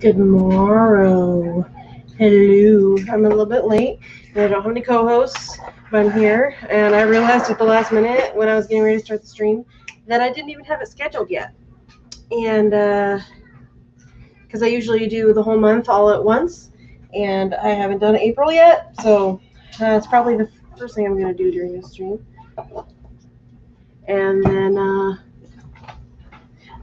Good morrow. Hello. I'm a little bit late. I don't have any co-hosts, but I'm here. And I realized at the last minute when I was getting ready to start the stream that I didn't even have it scheduled yet. And because I usually do the whole month all at once, and I haven't done April yet, so it's probably the first thing I'm going to do during this stream. And then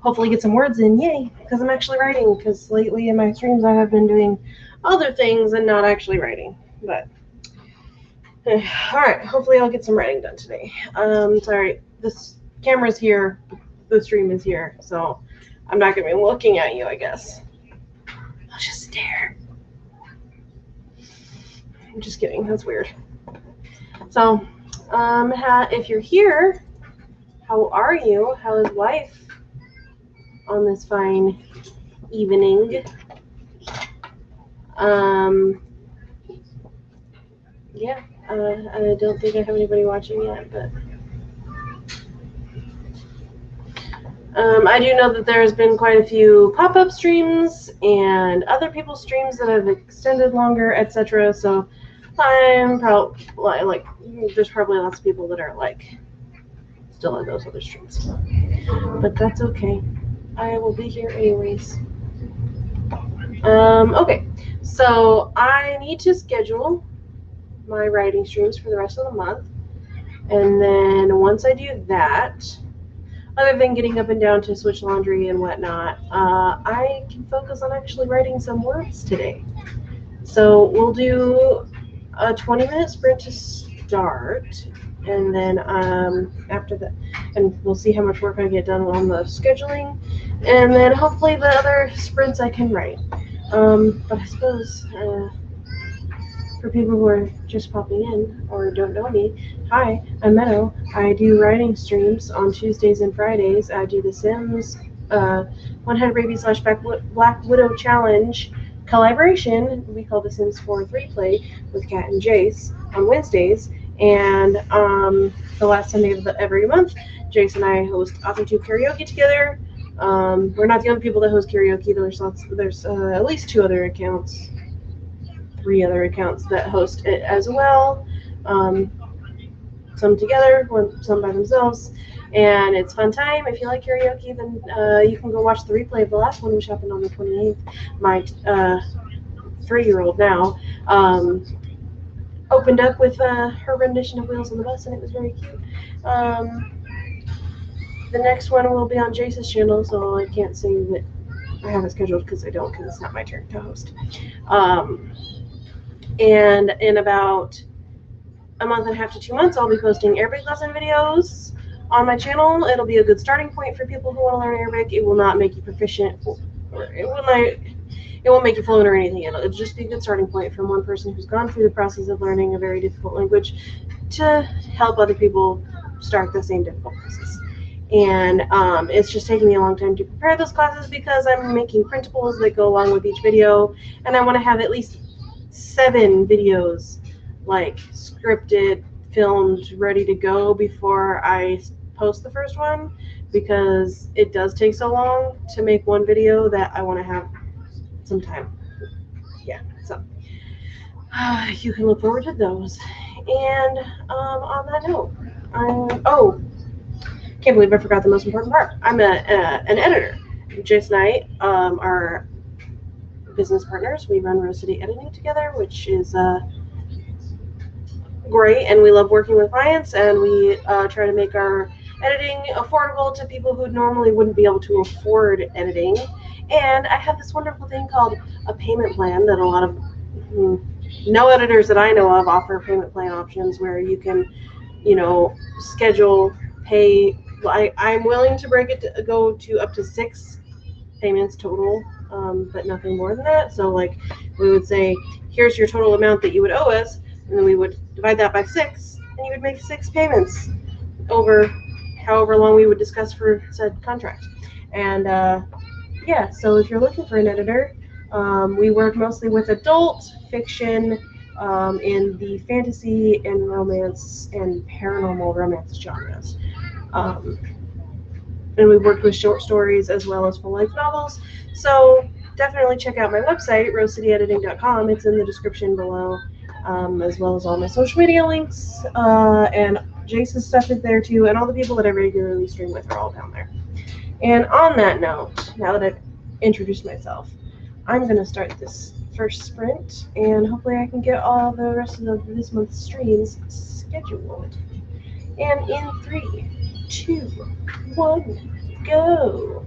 hopefully get some words in, yay, because I'm actually writing, because lately in my streams I have been doing other things and not actually writing, but all right, hopefully I'll get some writing done today. Sorry, this camera's here, the stream is here, so I'm not going to be looking at you, I guess. I'll just stare. I'm just kidding, that's weird. So, if you're here, how are you? How is life on this fine evening? Yeah, I don't think I have anybody watching yet, but I do know that there's been quite a few pop-up streams and other people's streams that have extended longer, etc. So I'm probably like, there's probably lots of people that are like still in those other streams, but that's okay. I will be here anyways. Okay, so I need to schedule my writing streams for the rest of the month, and then once I do that, other than getting up and down to switch laundry and whatnot, I can focus on actually writing some words today. So we'll do a 20-minute sprint to start, and then after that, and we'll see how much work I get done on the scheduling, and then hopefully the other sprints I can write. But I suppose for people who are just popping in or don't know me, hi, I'm Meadow. I do writing streams on Tuesdays and Fridays. I do the Sims 100 Baby / Black Widow Challenge collaboration. We call the Sims 4 3-play with Kat and Jayce on Wednesdays. And the last Sunday of every month, Jayce and I host Author 2 karaoke together. We're not the only people that host karaoke. There's at least 2 other accounts, 3 other accounts that host it as well. Some together, some by themselves, and it's fun time. If you like karaoke, then you can go watch the replay of the last one, which happened on the 28th. My 3-year-old now opened up with her rendition of Wheels on the Bus, and it was very cute. The next one will be on Jayce's channel, so I can't say that I have it scheduled because I don't, because it's not my turn to host. And in about a month and a half to 2 months, I'll be posting Arabic lesson videos on my channel. It'll be a good starting point for people who want to learn Arabic. It will not make you proficient, or it won't make you fluent or anything. It'll just be a good starting point from one person who's gone through the process of learning a very difficult language to help other people start the same difficult process. And it's just taking me a long time to prepare those classes because I'm making printables that go along with each video, and I want to have at least 7 videos like scripted, filmed, ready to go before I post the first one, because it does take so long to make one video that I want to have some time. Yeah, so you can look forward to those. And on that note, can't believe I forgot the most important part. I'm an editor. Jayce and I are business partners. We run Rose City Editing together, which is great, and we love working with clients, and we try to make our editing affordable to people who normally wouldn't be able to afford editing. And I have this wonderful thing called a payment plan that a lot of no editors that I know of offer payment plan options where you can, schedule, pay. I'm willing to break it to go to up to 6 payments total, but nothing more than that. So like we would say, here's your total amount that you would owe us, and then we would divide that by 6, and you would make 6 payments over however long we would discuss for said contract. And yeah, so if you're looking for an editor, we work mostly with adult fiction in the fantasy and romance and paranormal romance genres. And we worked with short stories as well as full-length novels. So definitely check out my website, rosecityediting.com. It's in the description below, as well as all my social media links. And Jayce's stuff is there too, and all the people that I regularly stream with are all down there. And on that note, now that I've introduced myself, I'm going to start this first sprint, and hopefully I can get all the rest of this month's streams scheduled. And in 3, 2, 1, go!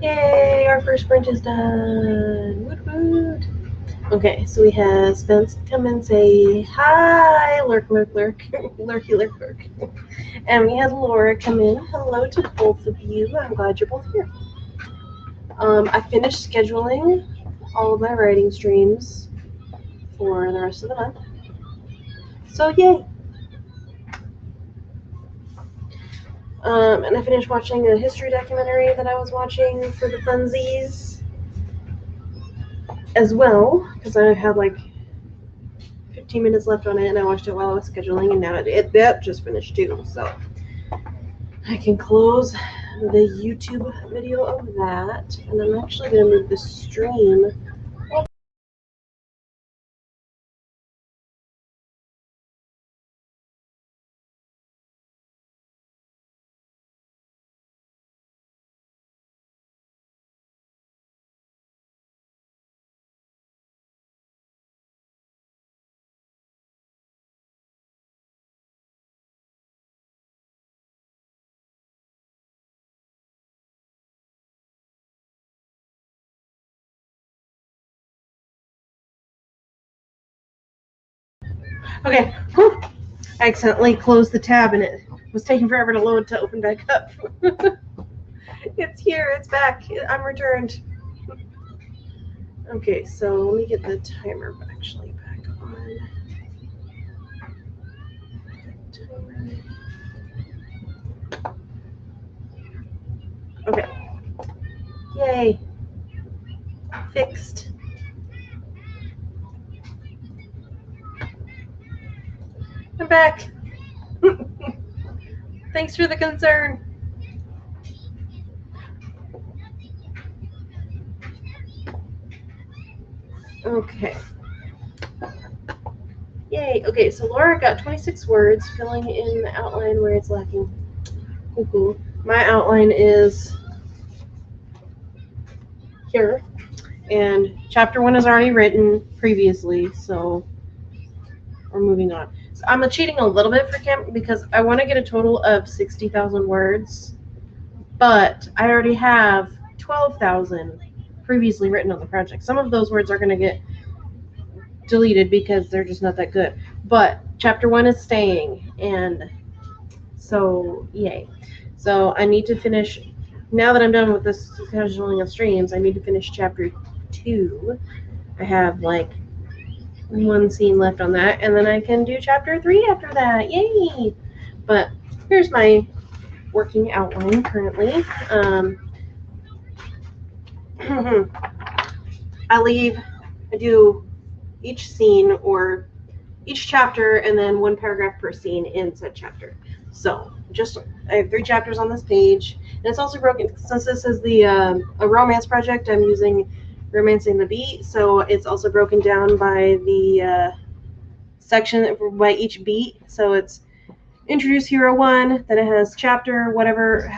Yay, our first sprint is done. Woot woot. Okay, so we have Spence come and say hi, lurk, lurk, lurk, lurky, lurk, lurk. And we had Laura come in. Hello to both of you. I'm glad you're both here. I finished scheduling all of my writing streams for the rest of the month. So yay! And I finished watching a history documentary that I was watching for the funsies as well, because I had like 15 minutes left on it, and I watched it while I was scheduling, and now that just finished too. So I can close the YouTube video of that, and I'm actually going to move the stream. Okay, whew. I accidentally closed the tab and it was taking forever to load to open back up. It's here, it's back, I'm returned. Okay, so let me get the timer actually back on. Okay. Yay. Fixed. I'm back. Thanks for the concern. Okay. Yay. Okay, so Laura got 26 words, filling in the outline where it's lacking. Cool. My outline is here, and chapter 1 is already written previously, so we're moving on. So I'm cheating a little bit for camp because I want to get a total of 60,000 words, but I already have 12,000 previously written on the project. Some of those words are going to get deleted because they're just not that good, but chapter 1 is staying, and so yay. So I need to finish, now that I'm done with this scheduling of streams, I need to finish chapter 2. I have like one scene left on that, and then I can do chapter 3 after that. Yay! But here's my working outline currently. I do each scene or each chapter and then one paragraph per scene in said chapter. So I have 3 chapters on this page, and it's also broken, since this is a romance project, I'm using Romancing the Beat, so it's also broken down by the section, by each beat. So it's introduce hero 1, then it has chapter, whatever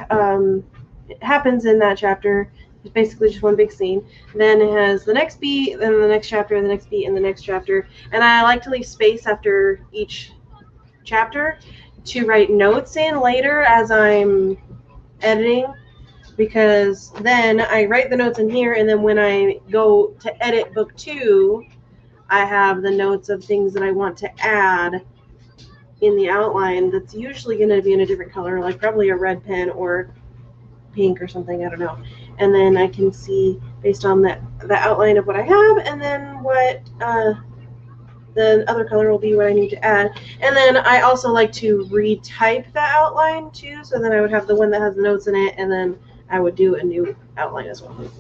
happens in that chapter. It's basically just one big scene. Then it has the next beat, then the next chapter, the next beat, and the next chapter. And I like to leave space after each chapter to write notes in later as I'm editing, because then I write the notes in here, and then when I go to edit book 2, I have the notes of things that I want to add in the outline that's usually going to be in a different color, like probably a red pen or pink or something, I don't know. And then I can see based on the outline of what I have, and then what the other color will be what I need to add. And then I also like to retype that outline too, so then I would have the one that has the notes in it, and then I would do a new outline as well.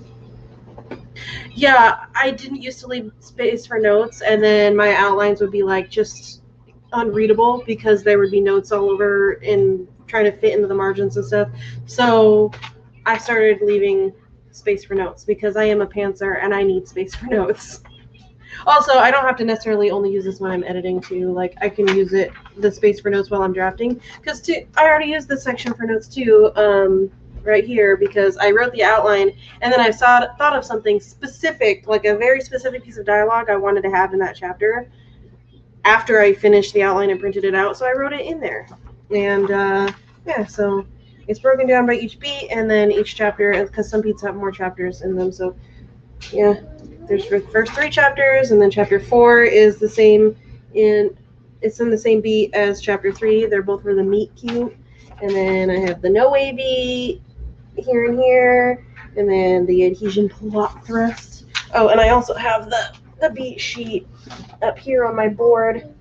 Yeah, I didn't used to leave space for notes, and then my outlines would be like just unreadable because there would be notes all over and trying to fit into the margins and stuff. So I started leaving space for notes because I am a pantser and I need space for notes. Also, I don't have to necessarily only use this when I'm editing too. Like, I can use the space for notes while I'm drafting, because I already used this section for notes too, right here, because I wrote the outline and then I thought of something specific, like a very specific piece of dialogue I wanted to have in that chapter after I finished the outline and printed it out, so I wrote it in there. And yeah, so it's broken down by each beat, and then each chapter, because some beats have more chapters in them. So yeah, there's the first 3 chapters, and then chapter 4 is the same it's in the same beat as chapter 3. They're both for the meet cute. And then I have the no way beat here and here, and then the adhesion plot thrust. Oh, and I also have the beat sheet up here on my board.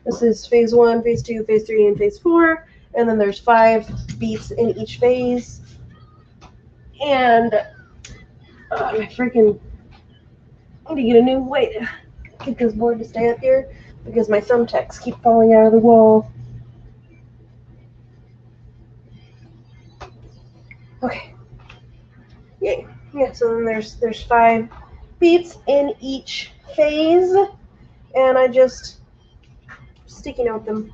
This is phase 1, phase 2, phase 3, and phase 4. And then there's 5 beats in each phase. And I freaking need to get a new way to get this board to stay up here because my thumbtacks keep falling out of the wall. Okay. Yay. Yeah, so then there's 5 beats in each phase, and I just sticky note them.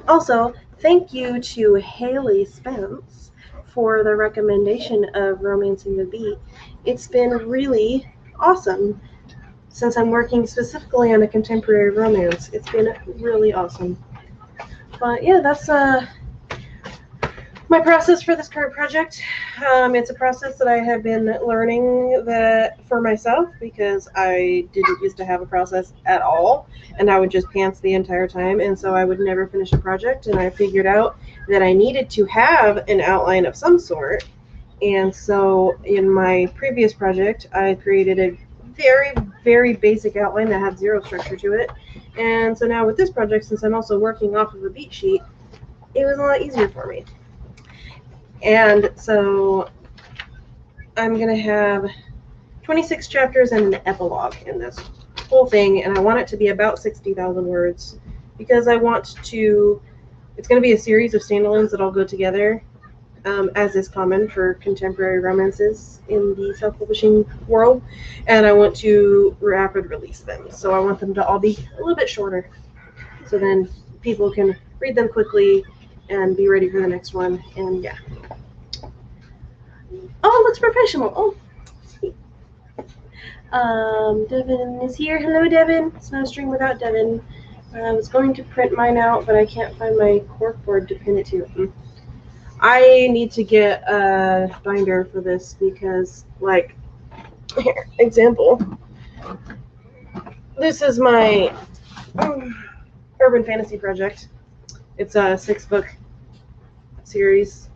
Also, thank you to Haley Spence for the recommendation of Romancing the Beat. It's been really awesome since I'm working specifically on a contemporary romance. It's been really awesome. But yeah, that's my process for this current project. It's a process that I have been learning that for myself because I didn't used to have a process at all, and I would just pants the entire time, and so I would never finish a project. And I figured out that I needed to have an outline of some sort, and so in my previous project I created a very, very basic outline that had 0 structure to it. And so now with this project, since I'm also working off of a beat sheet, it was a lot easier for me. And so I'm going to have 26 chapters and an epilogue in this whole thing, and I want it to be about 60,000 words because I want to, it's going to be a series of standalones that all go together, as is common for contemporary romances in the self-publishing world, and I want to rapid release them. So I want them to all be a little bit shorter, so then people can read them quickly and be ready for the next one. And yeah. Oh, it looks professional. Oh, sweet. Devin is here. Hello, Devin. It's not a stream without Devin. I was going to print mine out, but I can't find my corkboard to pin it to. I need to get a binder for this because, like, here, example. This is my urban fantasy project. It's a 6-book series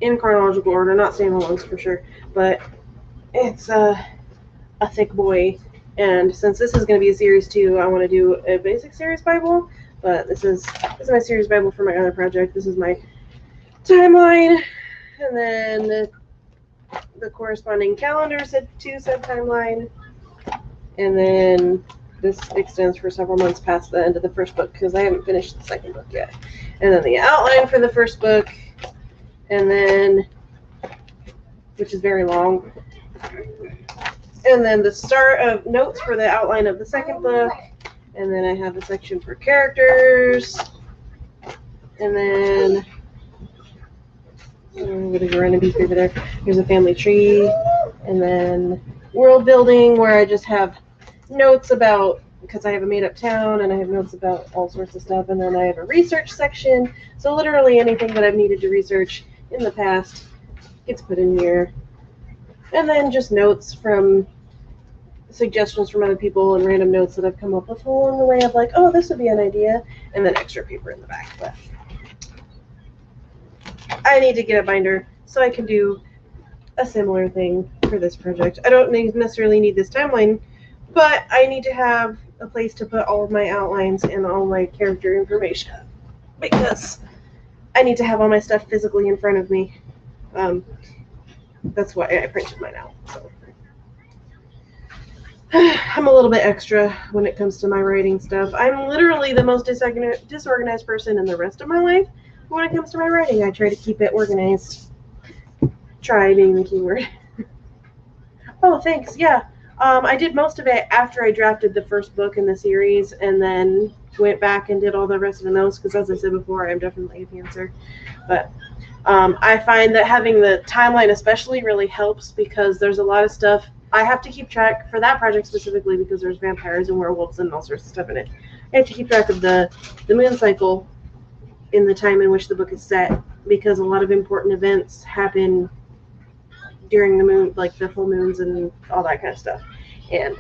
in chronological order, not standalones for sure, but it's a thick boy. And since this is going to be a series too, I want to do a basic series Bible, but this is my series Bible for my other project. This is my timeline, and then the corresponding calendar said timeline, and then this extends for several months past the end of the first book because I haven't finished the second book yet. And then the outline for the first book, and then, which is very long, and then the start of notes for the outline of the second book, and then I have a section for characters, and then what is a random beef over there? Here's a family tree, and then world building where I just have notes about, because I have a made-up town, and I have notes about all sorts of stuff, and then I have a research section, so literally anything that I've needed to research in the past gets put in here, and then just notes from suggestions from other people and random notes that I've come up with along the way of like, oh, this would be an idea, and then extra paper in the back. But I need to get a binder so I can do a similar thing for this project. I don't necessarily need this timeline, but I need to have a place to put all of my outlines and all my character information because I need to have all my stuff physically in front of me. That's why I printed mine out. So. I'm a little bit extra when it comes to my writing stuff. I'm literally the most disorganized person in the rest of my life. But when it comes to my writing, I try to keep it organized. Try being the keyword. Oh, thanks. Yeah. I did most of it after I drafted the first book in the series and then went back and did all the rest of the notes because, as I said before, I'm definitely a pantser. But I find that having the timeline especially really helps because there's a lot of stuff I have to keep track for that project specifically because there's vampires and werewolves and all sorts of stuff in it. I have to keep track of the moon cycle in the time in which the book is set, because a lot of important events happen during the moon, like the full moons and all that kind of stuff. And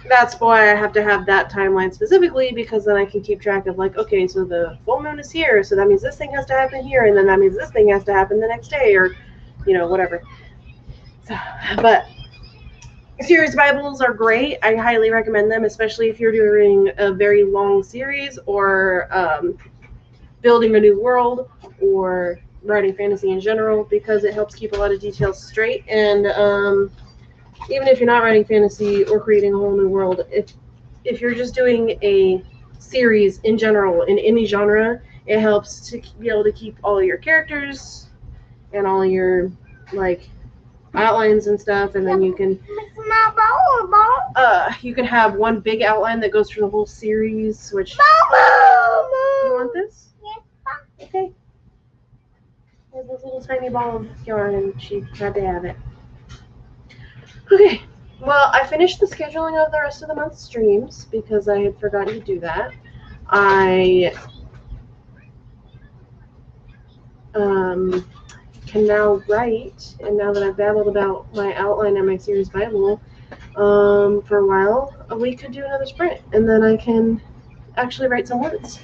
that's why I have to have that timeline specifically, because then I can keep track of, like, okay, so the full moon is here, so that means this thing has to happen here, and then that means this thing has to happen the next day, or, you know, whatever. So, but series Bibles are great. I highly recommend them, especially if you're doing a very long series, or building a new world, or writing fantasy in general, because it helps keep a lot of details straight. And even if you're not writing fantasy or creating a whole new world, if you're just doing a series in general in any genre, it helps to be able to keep all your characters and all your, like, outlines and stuff, and then you can have one big outline that goes through the whole series. Which, you want this? Okay. There's this little tiny ball of yarn, and she had to have it. Okay, well, I finished the scheduling of the rest of the month's streams because I had forgotten to do that. I can now write, and now that I've babbled about my outline and my series Bible for a while, we could do another sprint, and then I can actually write some words.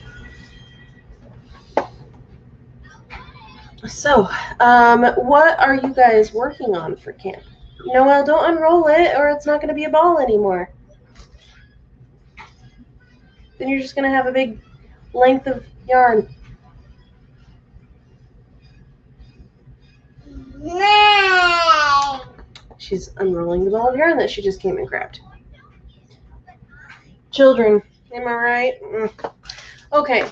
So, what are you guys working on for camp? Noelle, don't unroll it, or it's not going to be a ball anymore. Then you're just going to have a big length of yarn. No. She's unrolling the ball of yarn that she just came and grabbed. Children, am I right? Okay.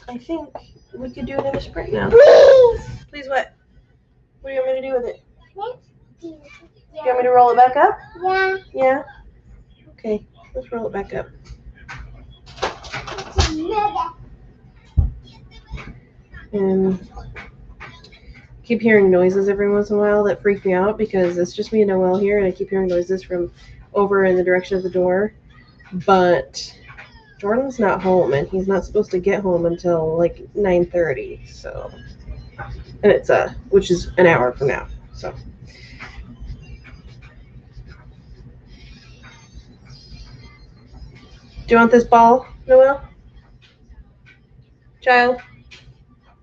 I think we could do another sprint now. Please. Please what? What do you want me to do with it? You want me to roll it back up? Yeah. Yeah? Okay, let's roll it back up. And keep hearing noises every once in a while that freak me out, because it's just me and Noelle here, and I keep hearing noises from over in the direction of the door. But Jordan's not home, and he's not supposed to get home until like 9:30. So, and it's which is an hour from now. So. Do you want this ball, Noelle? Child?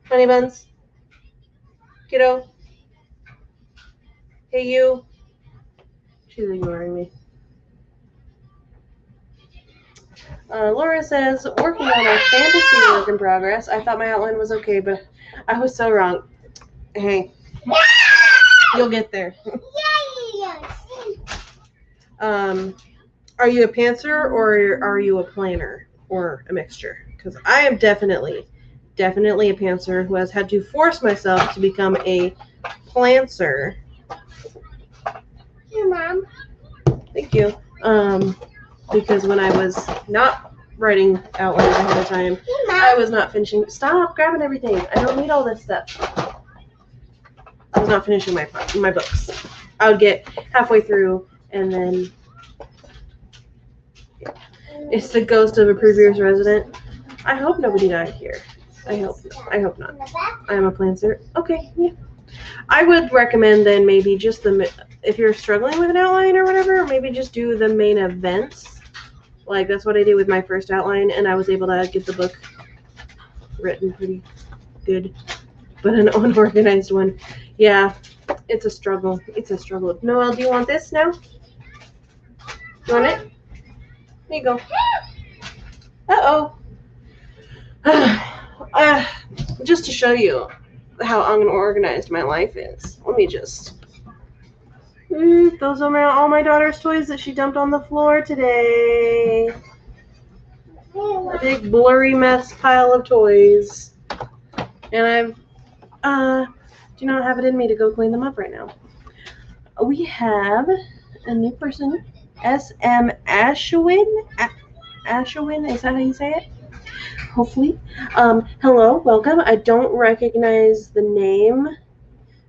Honey buns? Kiddo? Hey, you? She's ignoring me. Laura says, working on a fantasy work in progress. I thought my outline was okay, but I was so wrong. Hey, you'll get there. Are you a pantser, or are you a planner, or a mixture? Because I am definitely a pantser who has had to force myself to become a planter. Hey, Mom. Thank you. Because when I was not writing outlines ahead of time, I was not finishing. Stop grabbing everything. I don't need all this stuff. I was not finishing my books. I would get halfway through, and then it's the ghost of a previous resident. I hope nobody died here. I hope not. I am a planter. Okay, yeah. I would recommend then maybe just if you're struggling with an outline or whatever, maybe just do the main events. Like, that's what I did with my first outline, and I was able to get the book written pretty good. But an unorganized one, yeah, it's a struggle. It's a struggle. Noelle, do you want this now? You want it? There you go. Uh-oh. Just to show you how unorganized my life is, let me just... those are all my daughter's toys that she dumped on the floor today. A big blurry mess pile of toys. And I do not have it in me to go clean them up right now. We have a new person, SM Ashwin. Ashwin, is that how you say it? Hopefully. Hello, welcome. I don't recognize the name,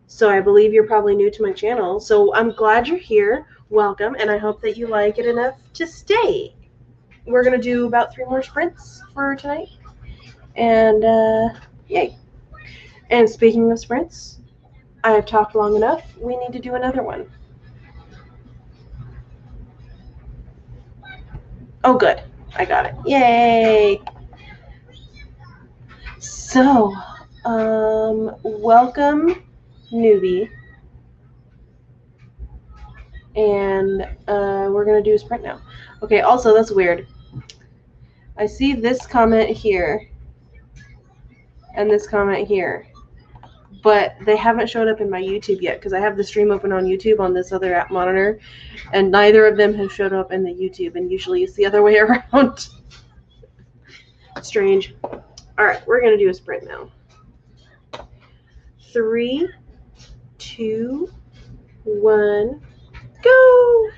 so I believe you're probably new to my channel. So I'm glad you're here. Welcome, and I hope that you like it enough to stay. We're going to do about 3 more sprints for tonight. And yay. And speaking of sprints, I have talked long enough. We need to do another one. Oh, good. I got it. Yay. So, welcome, newbie. And we're going to do a sprint now. Okay, also, that's weird. I see this comment here and this comment here, but they haven't showed up in my YouTube yet because I have the stream open on YouTube on this other app monitor, and neither of them have showed up in the YouTube, and usually it's the other way around. Strange. All right, we're going to do a sprint now. 3, 2, 1, go!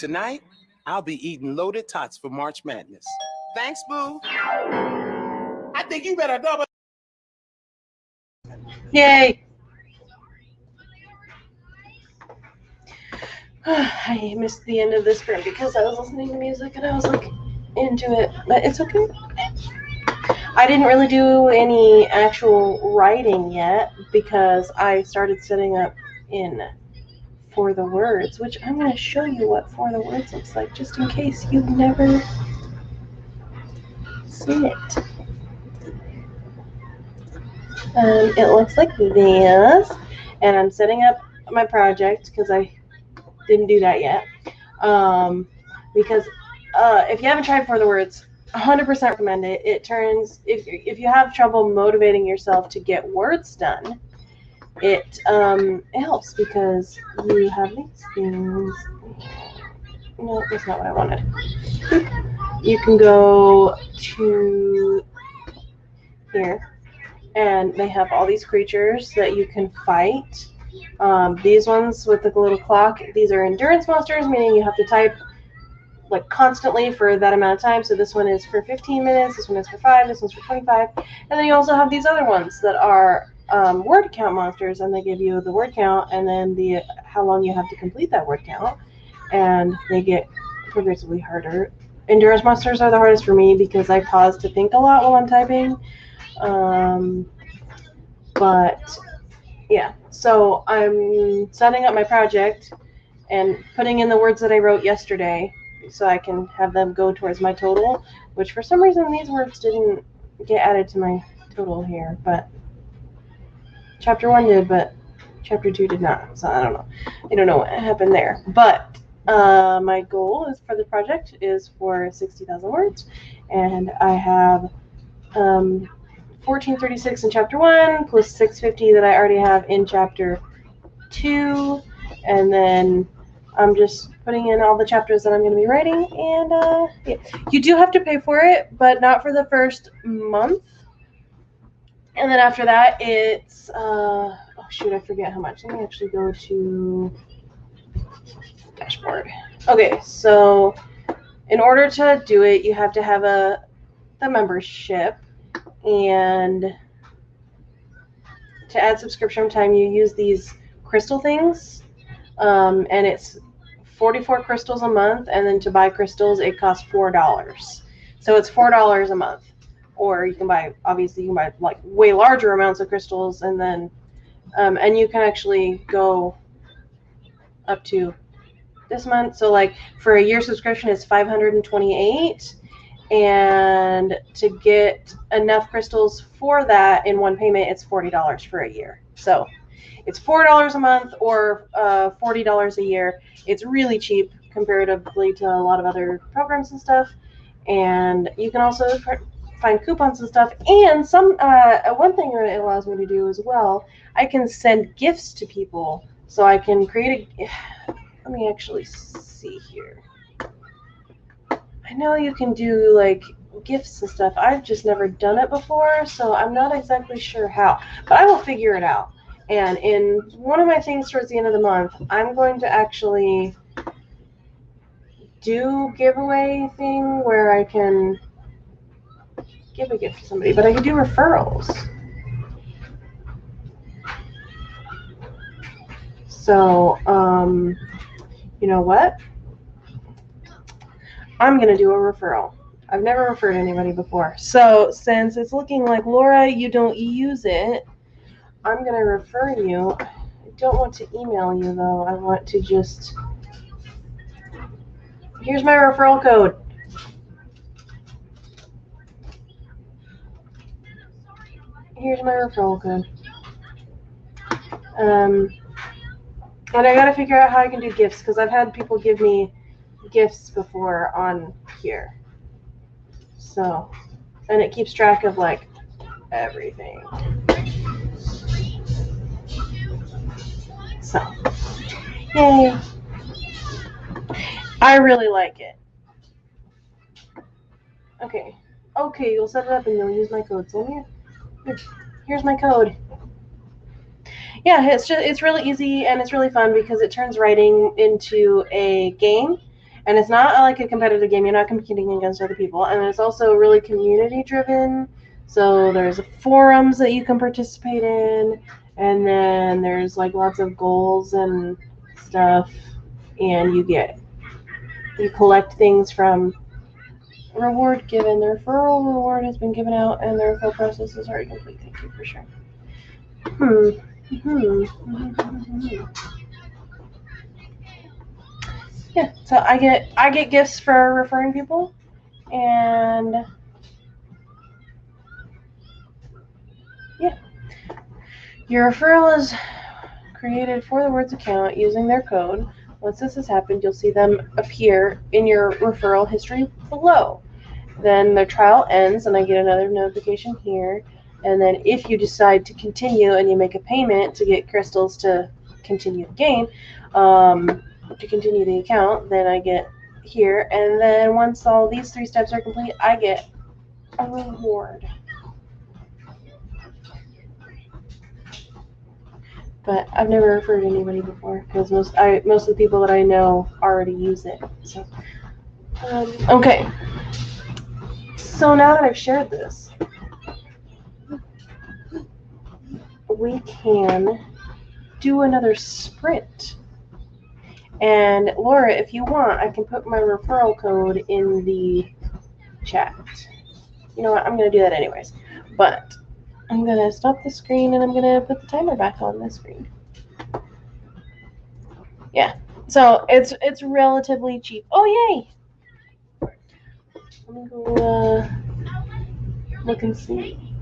tonight, I'll be eating loaded tots for March Madness. Thanks, boo. I think you better double. Yay. I missed the end of this script because I was listening to music and I was like into it, but it's okay. I didn't really do any actual writing yet because I started setting up in For the Words, which I'm going to show you what For the Words looks like just in case you've never seen it. It looks like this, and I'm setting up my project because I didn't do that yet. Because if you haven't tried For the Words, 100% recommend it. It turns, if you have trouble motivating yourself to get words done, it helps because you have these things. No, that's not what I wanted. You can go to here, and they have all these creatures that you can fight. These ones with the little clock, these are endurance monsters, meaning you have to type like constantly for that amount of time. So this one is for 15 minutes, this one is for 5, this one's for 25. And then you also have these other ones that are word count monsters, and they give you the word count and then the how long you have to complete that word count, and they get progressively harder. Endurance monsters are the hardest for me because I pause to think a lot while I'm typing. But yeah, so I'm setting up my project and putting in the words that I wrote yesterday so I can have them go towards my total, which for some reason these words didn't get added to my total here, but chapter 1 did, but chapter 2 did not, so I don't know. I don't know what happened there, but my goal is for the project is for 60,000 words, and I have 1436 in chapter 1 plus 650 that I already have in chapter 2, and then I'm just putting in all the chapters that I'm going to be writing, and yeah. You do have to pay for it, but not for the first month, and then after that it's oh shoot, I forget how much. Let me actually go to dashboard. Okay, so in order to do it, you have to have the membership, and to add subscription time, you use these crystal things, and it's 44 crystals a month, and then to buy crystals, it costs $4. So it's $4 a month. Or you can buy, obviously, you can buy like way larger amounts of crystals, and then, and you can actually go up to this month. So like for a year subscription, it's $528. And to get enough crystals for that in one payment, it's $40 for a year. So it's $4 a month or $40 a year. It's really cheap comparatively to a lot of other programs and stuff. And you can also find coupons and stuff. And some one thing that it allows me to do as well, I can send gifts to people. So I can create a. Let me actually see here. I know you can do like gifts and stuff. I've just never done it before, so I'm not exactly sure how, but I will figure it out. And in one of my things towards the end of the month, I'm going to actually do giveaway thing where I can give a gift to somebody, but I can do referrals. So, you know what? I'm going to do a referral. I've never referred anybody before. So since it's looking like, Laura, you don't use it, I'm going to refer you. I don't want to email you, though. I want to just... Here's my referral code. Here's my referral code. And I got to figure out how I can do gifts, because I've had people give me gifts before on here. So, and it keeps track of like everything. So, yay. I really like it. Okay. Okay, you'll set it up and you'll use my code. So here's my code. Yeah, it's really easy and it's really fun because it turns writing into a game. And it's not like a competitive game. You're not competing against other people. And it's also really community driven. So there's forums that you can participate in. And then there's like lots of goals and stuff. And you collect things from reward given. The referral reward has been given out and the referral process is already complete. Thank you for sure. Yeah, so I get gifts for referring people, and yeah, your referral is created for the Words account using their code. Once this has happened, you'll see them appear in your referral history below. Then the trial ends, and I get another notification here. And then if you decide to continue and you make a payment to get crystals to continue the game, to continue the account, then I get here. And then once all these 3 steps are complete, I get a reward. But I've never referred anybody before because most of the people that I know already use it. So, okay. So now that I've shared this, we can do another sprint. And Laura, if you want, I can put my referral code in the chat. You know what? I'm going to do that anyways. But I'm going to stop the screen and I'm going to put the timer back on the screen. Yeah. So it's relatively cheap. Oh, yay! Let me go look and see.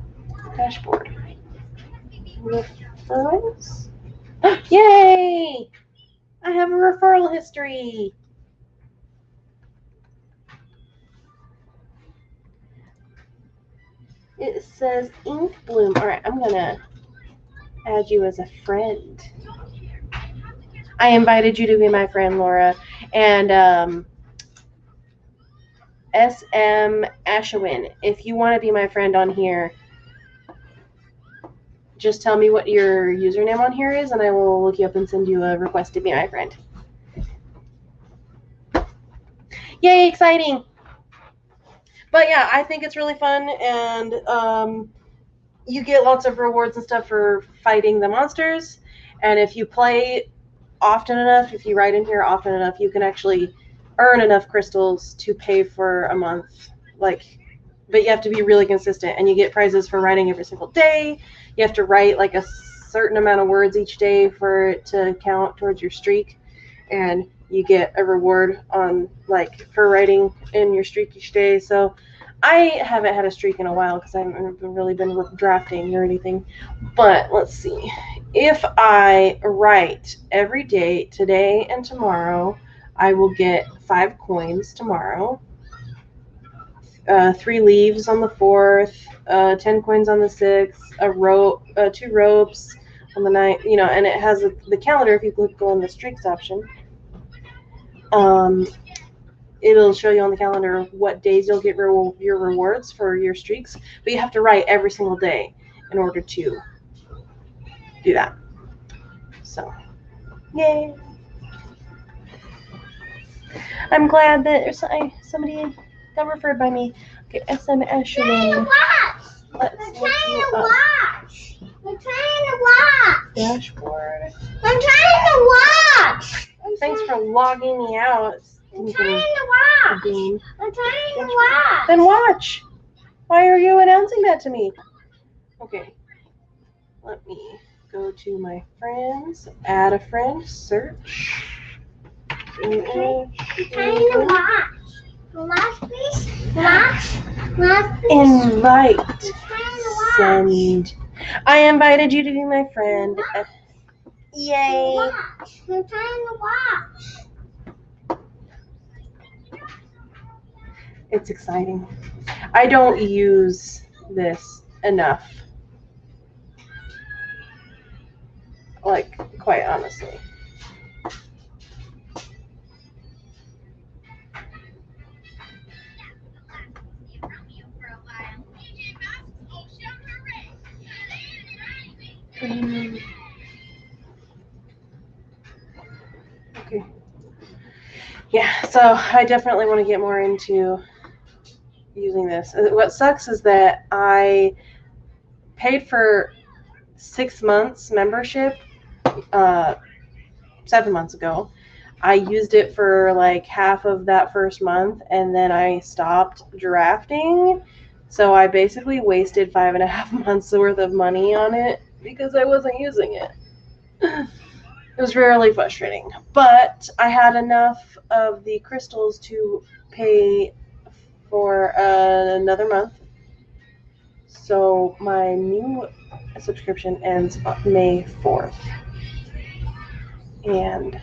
Dashboard. Referrals? Yay! I have a referral history. It says Ink Bloom. All right, I'm going to add you as a friend. I invited you to be my friend, Laura. And SM Ashwin, if you want to be my friend on here, just tell me what your username on here is, and I will look you up and send you a request to be my friend. Yay, exciting! But yeah, I think it's really fun, and you get lots of rewards and stuff for fighting the monsters. And if you play often enough, if you write in here often enough, you can actually earn enough crystals to pay for a month. But you have to be really consistent, and you get prizes for writing every single day. You have to write like a certain amount of words each day for it to count towards your streak, and you get a reward on for writing in your streak each day. So I haven't had a streak in a while because I haven't really been drafting or anything. But let's see. If I write every day, today and tomorrow, I will get 5 coins tomorrow. 3 leaves on the 4th, 10 coins on the 6th, a rope, 2 ropes on the 9th, and it has the calendar. If you click on the streaks option, it'll show you on the calendar what days you'll get your rewards for your streaks, but you have to write every single day in order to do that. So, yay! I'm glad that somebody got referred by me. Okay, SM Ashwin. Let's look you up. We're trying to watch. Dashboard. We're trying to watch. Thanks for logging me out. We're trying to watch. Bean. We're trying to watch. Then watch. Why are you announcing that to me? Okay. Let me go to my friends. Add a friend. Search. We're trying to watch. Watch, please. Watch. Watch, please. Invite. We're trying to watch. Send. I invited you to be my friend. Yay. Watch. We're trying to watch. It's exciting. I don't use this enough. Quite honestly. Okay. Yeah, so I definitely want to get more into using this. What sucks is that I paid for 6 months membership 7 months ago. I used it for like half of that first month, and then I stopped drafting. So I basically wasted 5.5 months worth of money on it because I wasn't using it. It was really frustrating. But I had enough of the crystals to pay for another month. So my new subscription ends on May 4th. And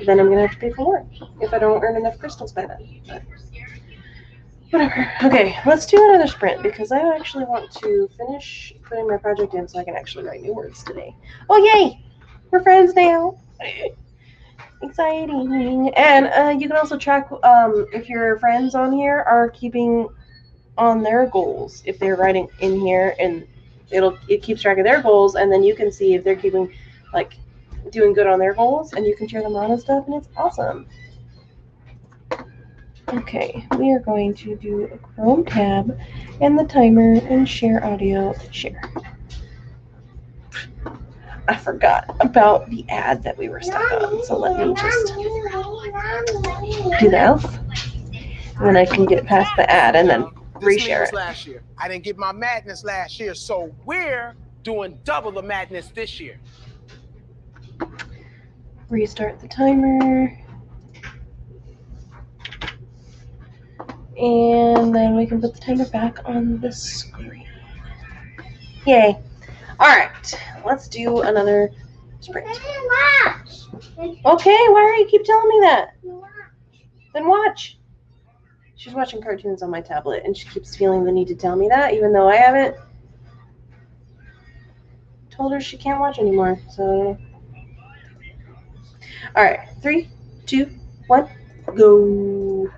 then I'm going to have to pay for more if I don't earn enough crystals by then. But whatever. Okay, let's do another sprint because I actually want to finish putting my project in so I can actually write new words today. Oh, yay! We're friends now. Exciting. And you can also track if your friends on here are keeping on their goals. If they're writing in here, and it keeps track of their goals, and then you can see if they're keeping like doing good on their goals, and you can cheer them on and stuff, and it's awesome. Okay, we are going to do a Chrome tab and the timer and share audio. Share. I forgot about the ad that we were stuck on, so let me just do that. And then I can get past the ad and then reshare it. Last year. I didn't get my madness last year, so we're doing double the madness this year. Restart the timer. And then we can put the timer back on the screen. Yay. Alright, let's do another sprint. Okay, why do you keep telling me that? Then watch. She's watching cartoons on my tablet, and she keeps feeling the need to tell me that, even though I haven't told her she can't watch anymore. So, alright, 3, 2, 1, go.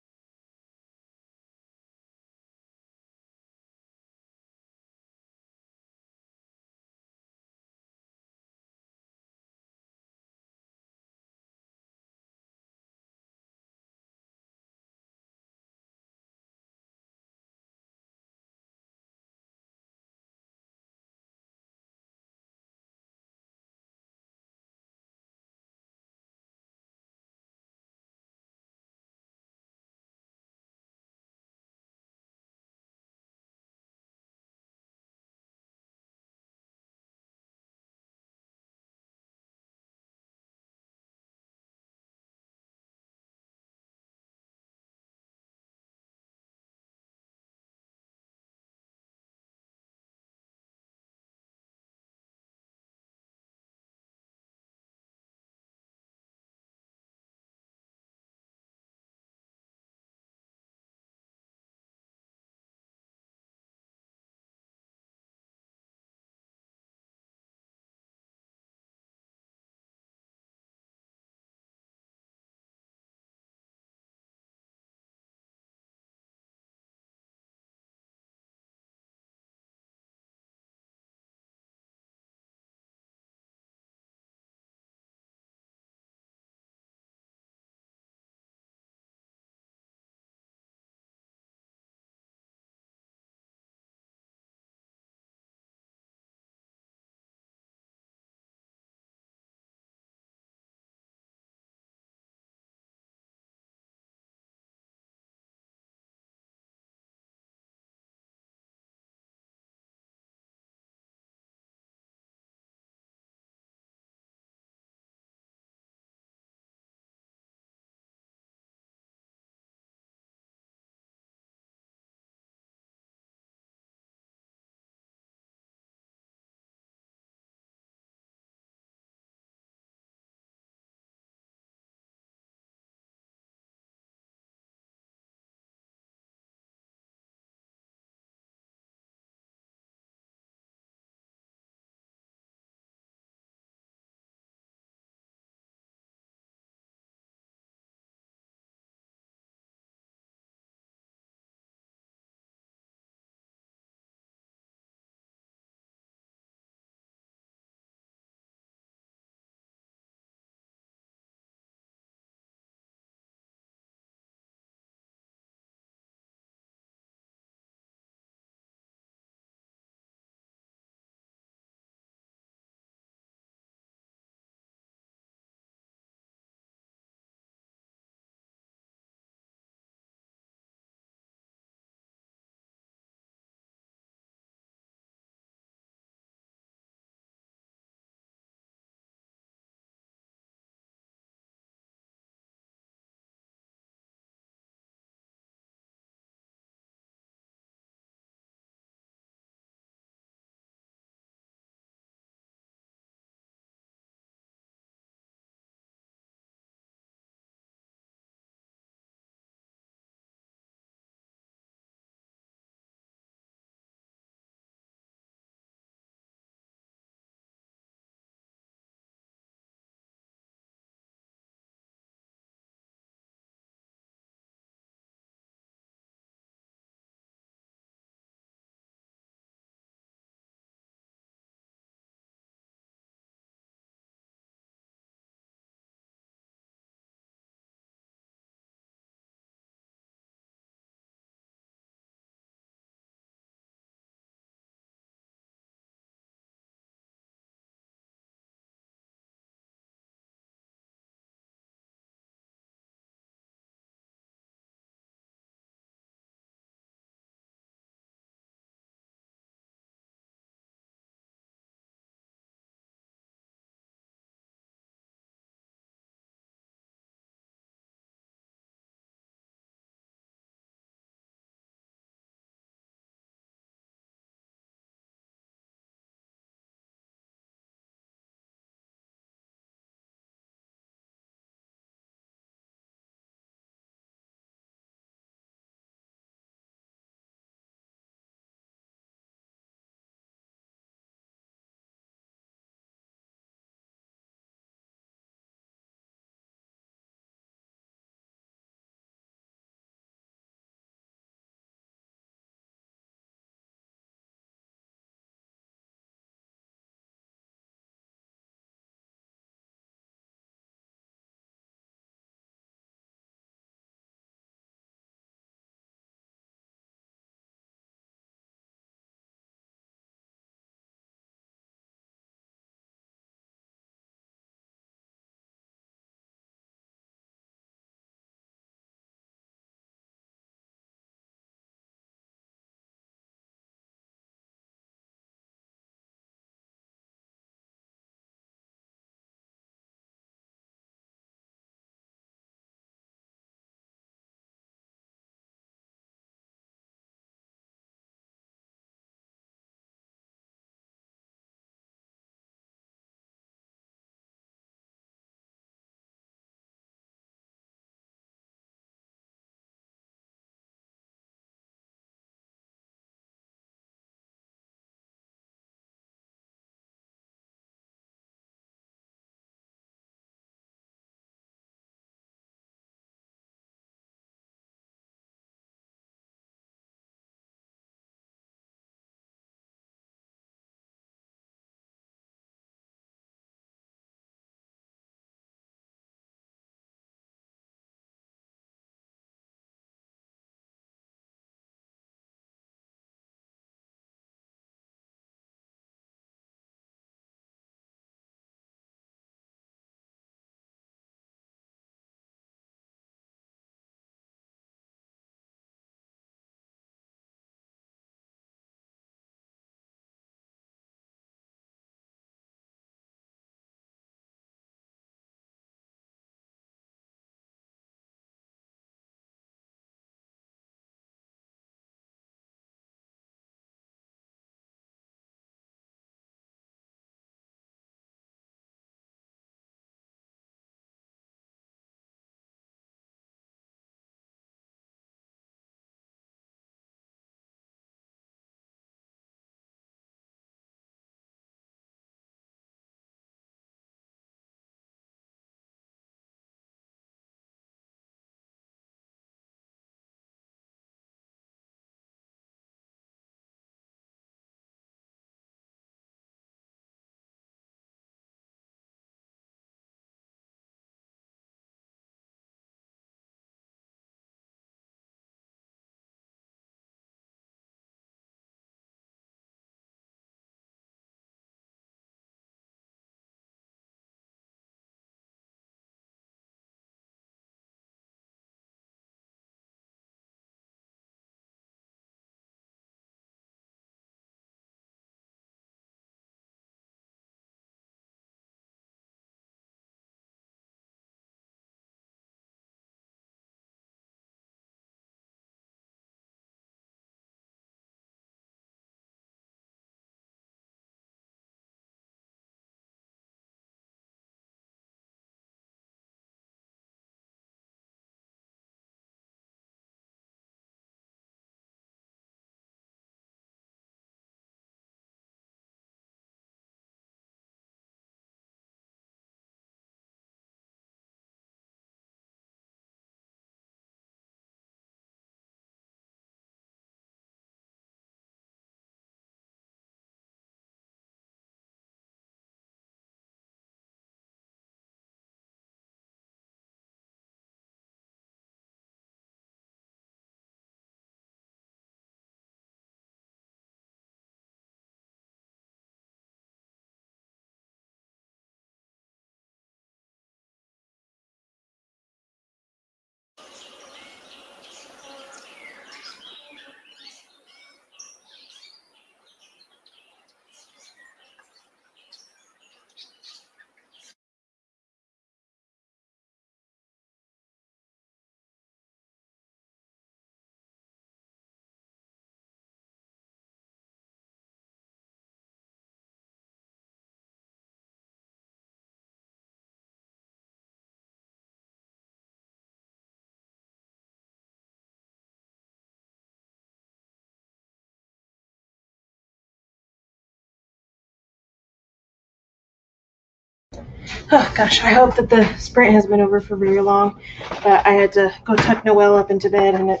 Oh gosh, I hope that the sprint has been over for very long. But I had to go tuck Noelle up into bed, and it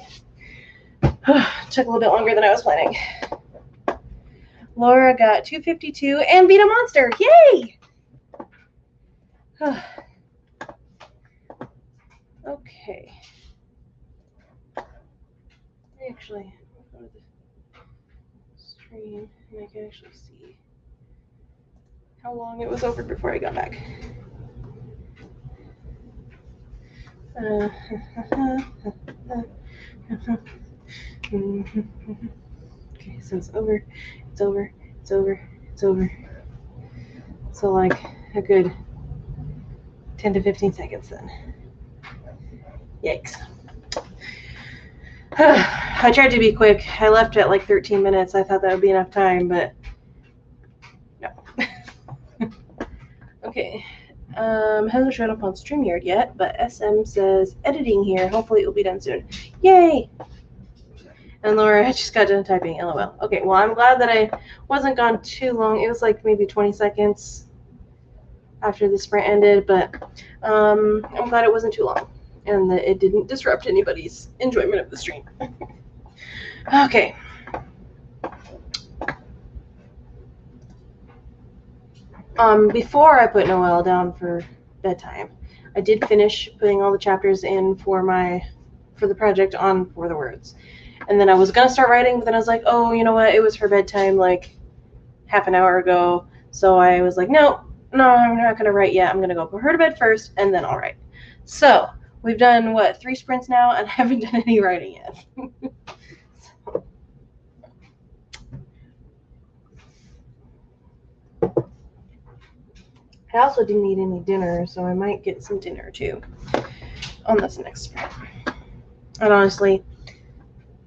took a little bit longer than I was planning. Laura got 252 and beat a monster. Yay! Okay. Actually, I'll go to the stream and I can actually see how long it was over before I got back. Okay, so it's over, it's over, it's over, it's over. So like a good 10 to 15 seconds then. Yikes. I tried to be quick. I left at like 13 minutes. I thought that would be enough time, but no. Okay. Hasn't showed up on StreamYard yet, but SM says editing here. Hopefully it will be done soon. Yay! And Laura, I just got done typing, LOL. Okay, well, I'm glad that I wasn't gone too long. It was like maybe 20 seconds after the sprint ended, but I'm glad it wasn't too long and that it didn't disrupt anybody's enjoyment of the stream. Okay. Before I put Noelle down for bedtime, I did finish putting all the chapters in for the project on For the Words. And then I was going to start writing, but then I was like, oh, you know what? It was for bedtime like half an hour ago. So I was like, no, I'm not going to write yet. I'm going to go put her to bed first, and then I'll write. So we've done, 3 sprints now, and I haven't done any writing yet. So. I also didn't eat any dinner, so I might get some dinner, too, on this next sprint. And honestly,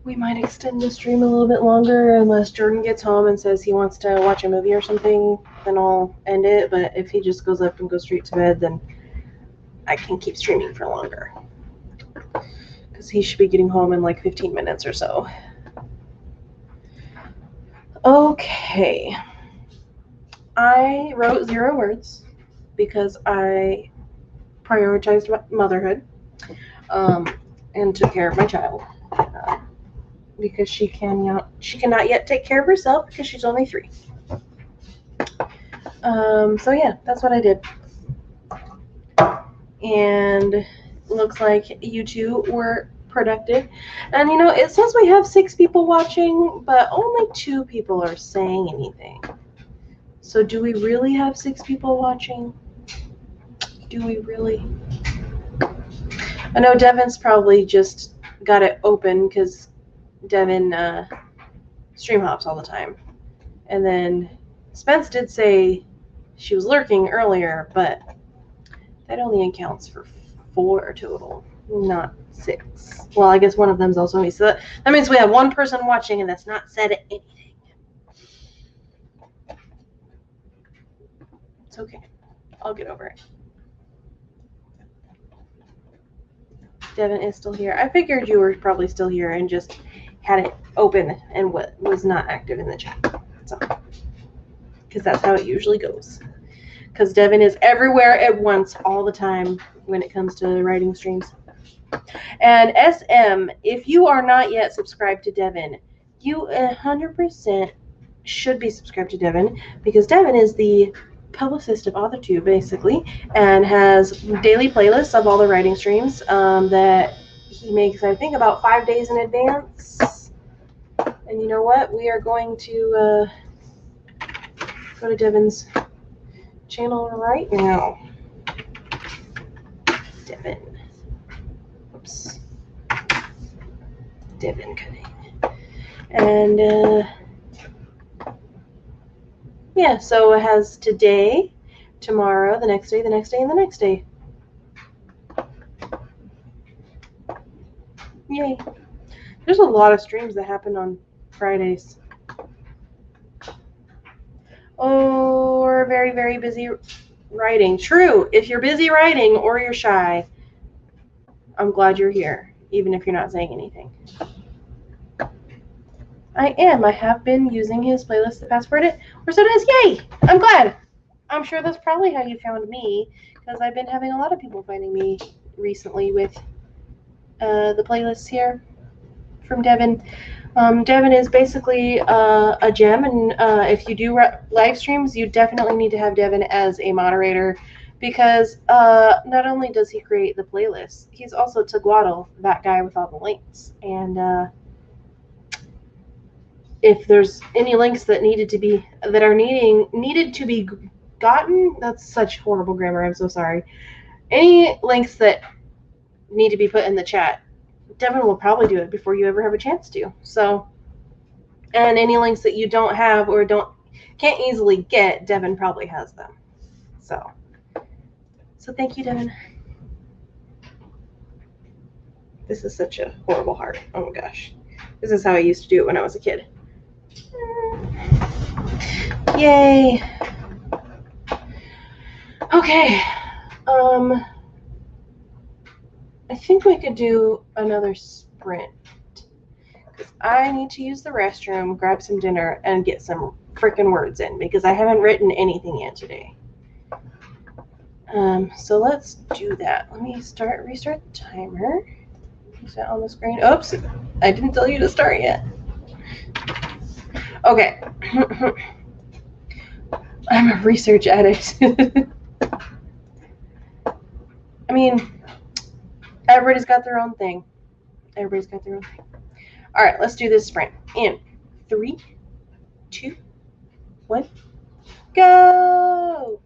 we might extend the stream a little bit longer unless Jordan gets home and says he wants to watch a movie or something, then I'll end it. But if he just goes up and goes straight to bed, then I can keep streaming for longer. Because he should be getting home in like 15 minutes or so. Okay. I wrote 0 words because I prioritized motherhood and took care of my child. Because she cannot yet take care of herself because she's only 3. So yeah, that's what I did. And looks like you two were productive. And you know, it says we have 6 people watching, but only 2 people are saying anything. So do we really have 6 people watching? Do we really? I know Devin's probably just got it open because Devin stream hops all the time. And then Spence did say she was lurking earlier, but that only accounts for 4 total, not 6. Well, I guess one of them's also me. So that means we have 1 person watching, and that's not said anything. It's okay. I'll get over it. Devin is still here. I figured you were probably still here and just had it open and was not active in the chat. So, because that's how it usually goes. Because Devin is everywhere at once all the time when it comes to writing streams. And SM, if you are not yet subscribed to Devin, you 100% should be subscribed to Devin, because Devin is the publicist of AuthorTube, basically, and has daily playlists of all the writing streams that he makes, I think, about 5 days in advance. And you know what? We are going to go to Devin's channel right now. Devin. Oops. Devin cutting. And yeah, so it has today, tomorrow, the next day, the next day, and the next day. Yay. There's a lot of streams that happen on Fridays. Or very, very busy writing. True. If you're busy writing or you're shy, I'm glad you're here, even if you're not saying anything. I am. I have been using his playlist to password it. Or so it is. Yay! I'm glad. I'm sure that's probably how you found me, because I've been having a lot of people finding me recently with the playlists here from Devin. Devin is basically a gem, and if you do live streams, you definitely need to have Devin as a moderator, because not only does he create the playlists, he's also Taguado, that guy with all the links. And if there's any links that needed to be gotten, that's such horrible grammar. I'm so sorry. Any links that need to be put in the chat, Devin will probably do it before you ever have a chance to. So, and any links that you don't have or can't easily get, Devin probably has them. So thank you, Devin. This is such a horrible heart. Oh my gosh. This is how I used to do it when I was a kid. Yay. Okay. I think we could do another sprint. Because I need to use the restroom, grab some dinner, and get some freaking words in, because I haven't written anything yet today. So let's do that. Let me restart the timer. Is that on the screen? Oops, I didn't tell you to start yet. Okay. I'm a research addict. I mean, everybody's got their own thing. Everybody's got their own thing. All right, let's do this sprint. In 3, 2, 1, go!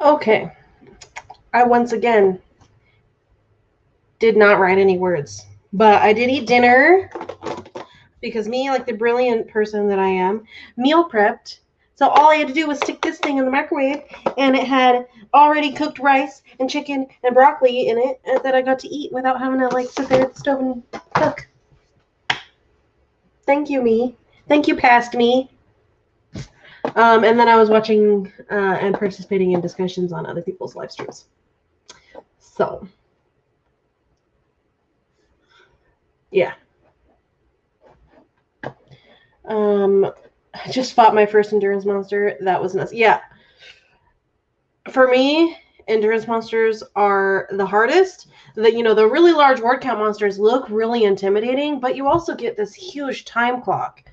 Okay. I once again did not write any words, but I did eat dinner because me, like the brilliant person that I am, meal prepped. So all I had to do was stick this thing in the microwave, and it had already cooked rice and chicken and broccoli in it that I got to eat without having to like sit there at the stove and cook. Thank you, me. Thank you, past me. And then I was watching and participating in discussions on other people's live streams. So, yeah. I just fought my first endurance monster. That was nuts. Yeah. For me, endurance monsters are the hardest. The really large word count monsters look really intimidating, but you also get this huge time clock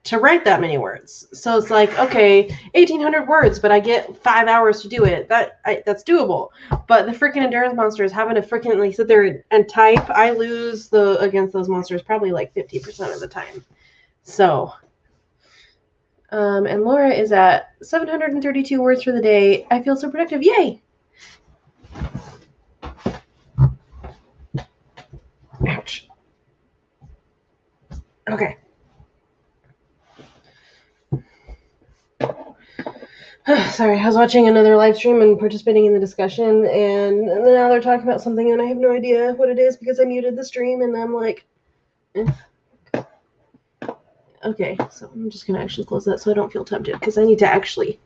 to write that many words. So it's like, okay, 1,800 words, but I get 5 hours to do it. That's doable. But the freaking endurance monsters, having to freaking like sit there and type, I lose against those monsters probably like 50% of the time. So, and Laura is at 732 words for the day. I feel so productive. Yay! Ouch. Okay. Sorry, I was watching another live stream and participating in the discussion, and now they're talking about something, and I have no idea what it is because I muted the stream, and I'm like, Okay, so I'm just going to actually close that so I don't feel tempted because I need to actually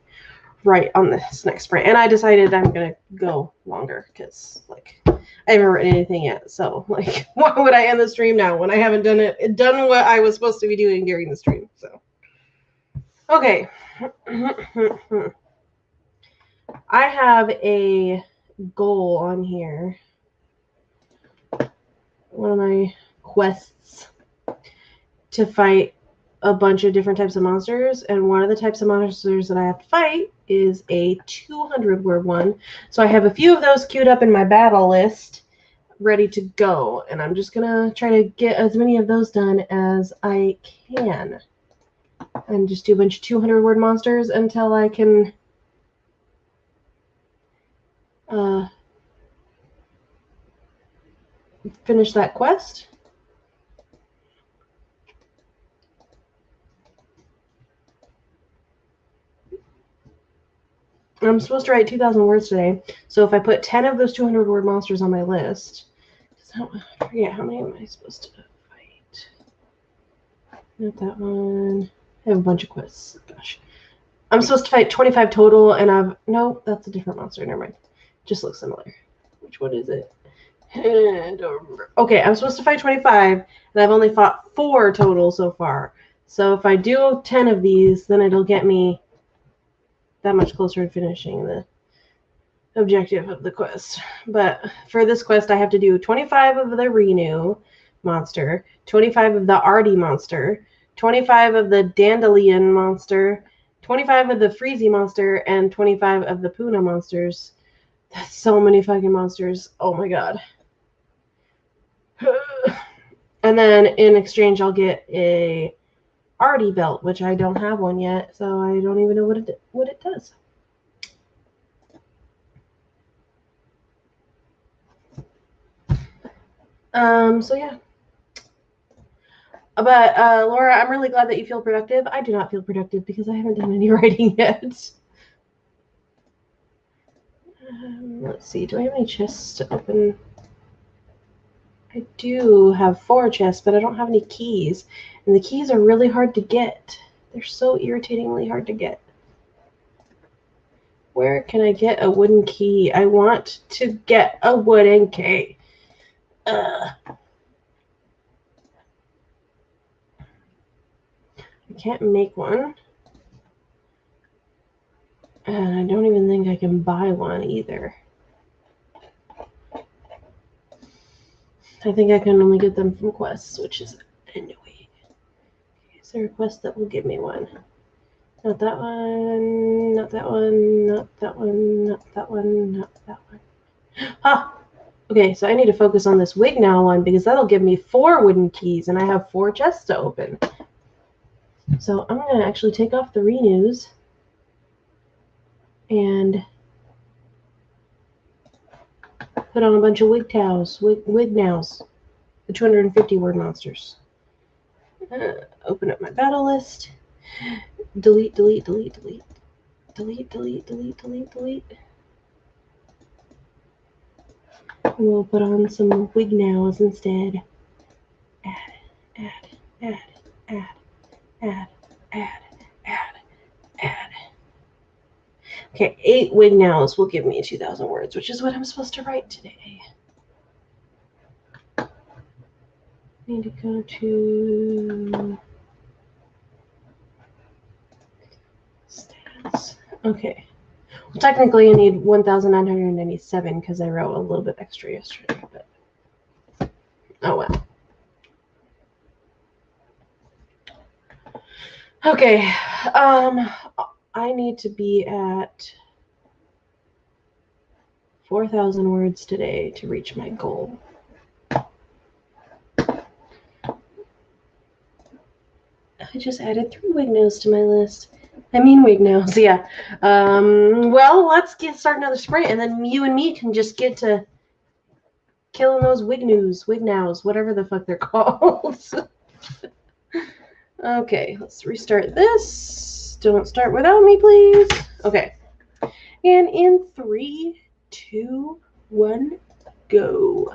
write on this next sprint. And I decided I'm going to go longer because, like, I haven't written anything yet. So, like, why would I end the stream now when I haven't done what I was supposed to be doing during the stream? So, okay. I have a goal on here. One of my quests to fight a bunch of different types of monsters, and one of the types of monsters that I have to fight is a 200-word one. So I have a few of those queued up in my battle list, ready to go, and I'm just gonna try to get as many of those done as I can, and just do a bunch of 200-word monsters until I can finish that quest. I'm supposed to write 2,000 words today, so if I put 10 of those 200-word monsters on my list, I forget how many am I supposed to fight? Not that one. I have a bunch of quests. Gosh. I'm supposed to fight 25 total, and no, that's a different monster. Never mind. Just looks similar. Which one is it? I don't remember. Okay, I'm supposed to fight 25, and I've only fought 4 total so far. So if I do 10 of these, then it'll get me that much closer to finishing the objective of the quest. But for this quest, I have to do 25 of the Renew monster, 25 of the Artie monster, 25 of the Dandelion monster, 25 of the Freezy monster, and 25 of the Puna monsters. That's so many fucking monsters. Oh my god. And then in exchange, I'll get a Artie belt, which I don't have one yet, so I don't even know what it does. So yeah. But Laura, I'm really glad that you feel productive. I do not feel productive because I haven't done any writing yet. Let's see. Do I have any chests to open? I do have 4 chests, but I don't have any keys. And the keys are really hard to get. They're so irritatingly hard to get. Where can I get a wooden key? I want to get a wooden key. I can't make one. And I don't even think I can buy one either. I think I can only get them from quests, which is annoying. Is there a quest that will give me one? Not that one, not that one, not that one, not that one, not that one. Ah! Okay, so I need to focus on this wig now one because that'll give me 4 wooden keys, and I have 4 chests to open. So I'm going to actually take off the renews. and put on a bunch of wig nows, the 250 word monsters. Open up my battle list. Delete, delete, delete, delete. Delete, delete, delete, delete, delete. We'll put on some wig nows instead. Add, add, add, add, add, add, add, add. Okay, 8 wig nows will give me 2,000 words, which is what I'm supposed to write today. Need to go to stats. Okay. Well, technically, I need 1,997 because I wrote a little bit extra yesterday, but oh well. Okay. I need to be at 4,000 words today to reach my goal. I just added 3 wig nows to my list. I mean wig nows, yeah. Well, let's start another sprint, and then you and me can just get to killing those wig nows, whatever the fuck they're called. Okay, let's restart this. Don't start without me, please. Okay. And in 3, 2, 1, go.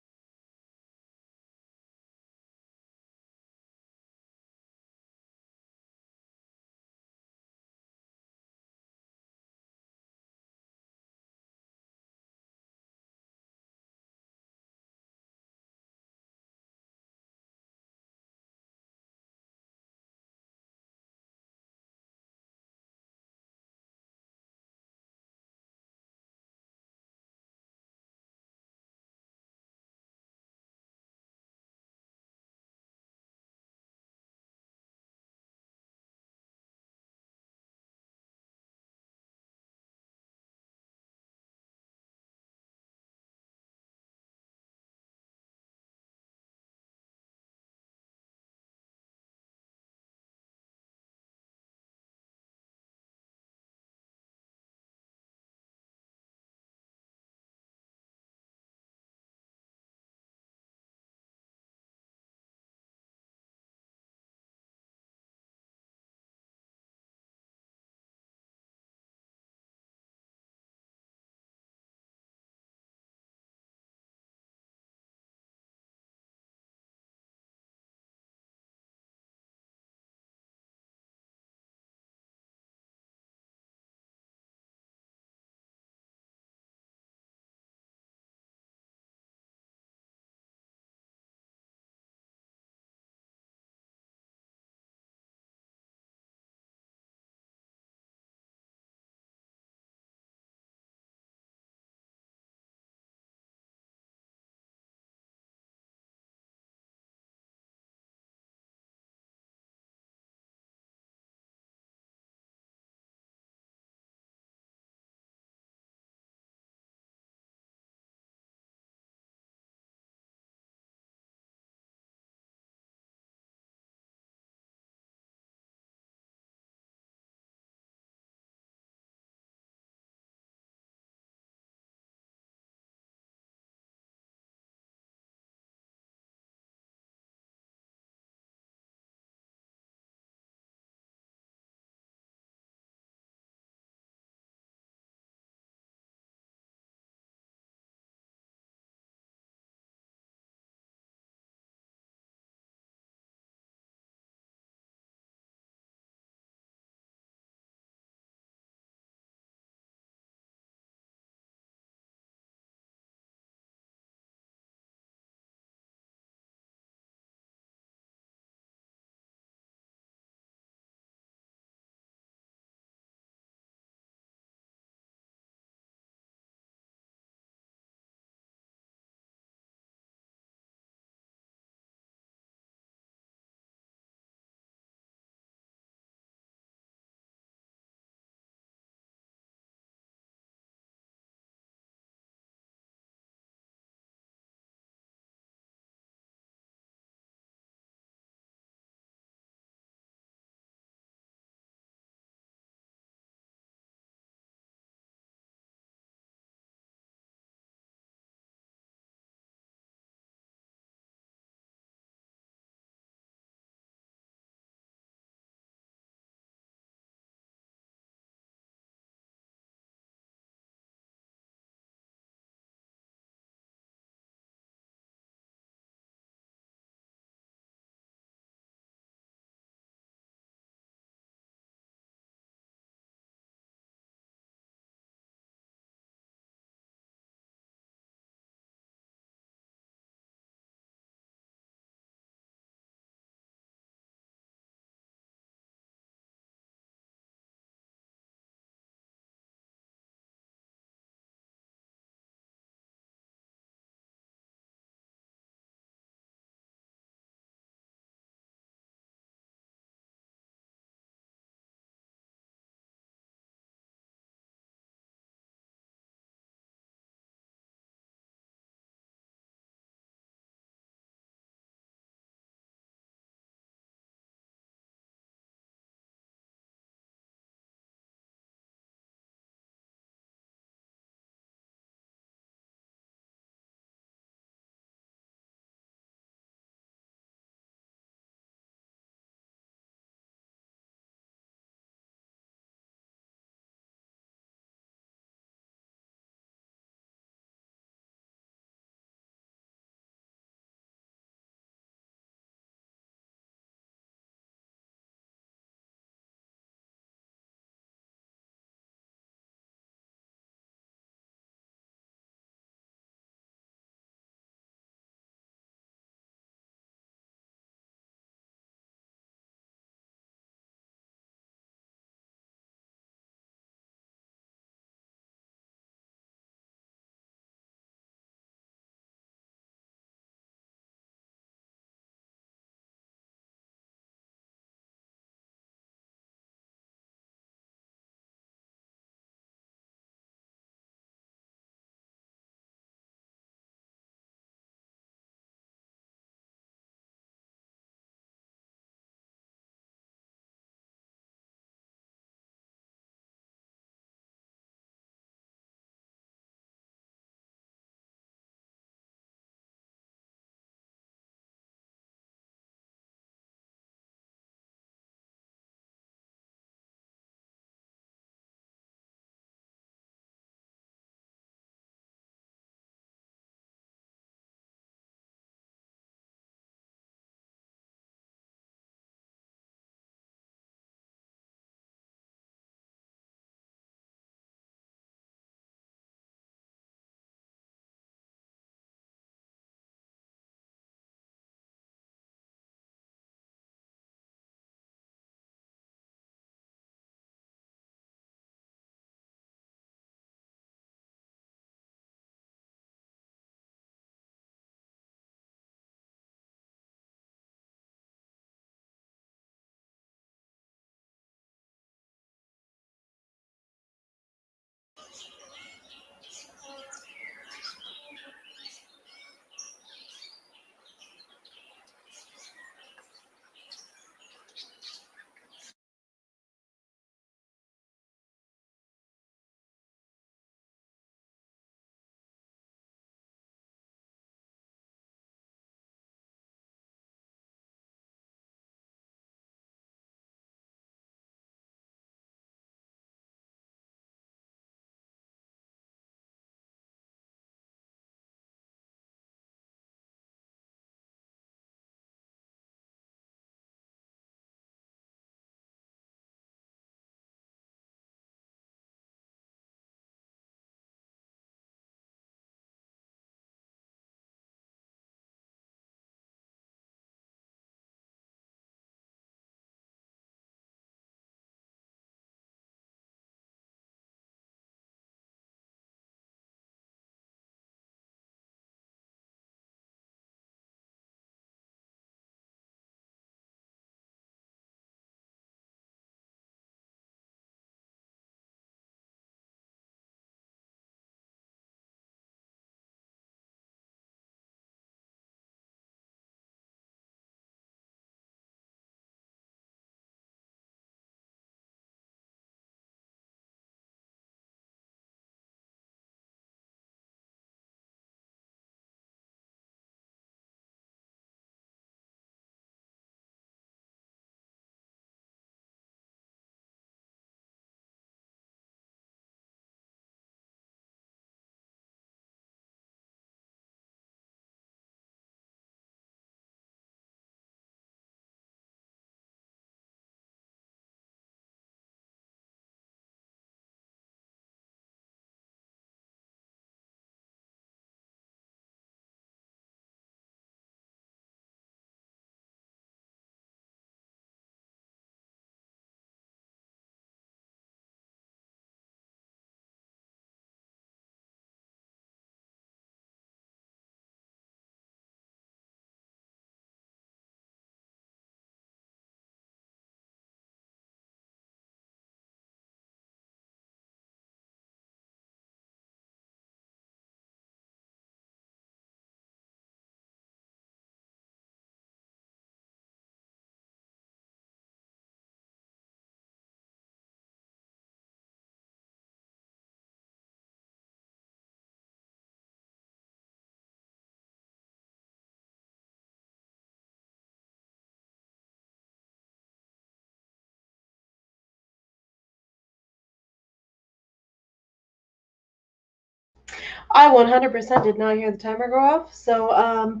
I 100% did not hear the timer go off, so,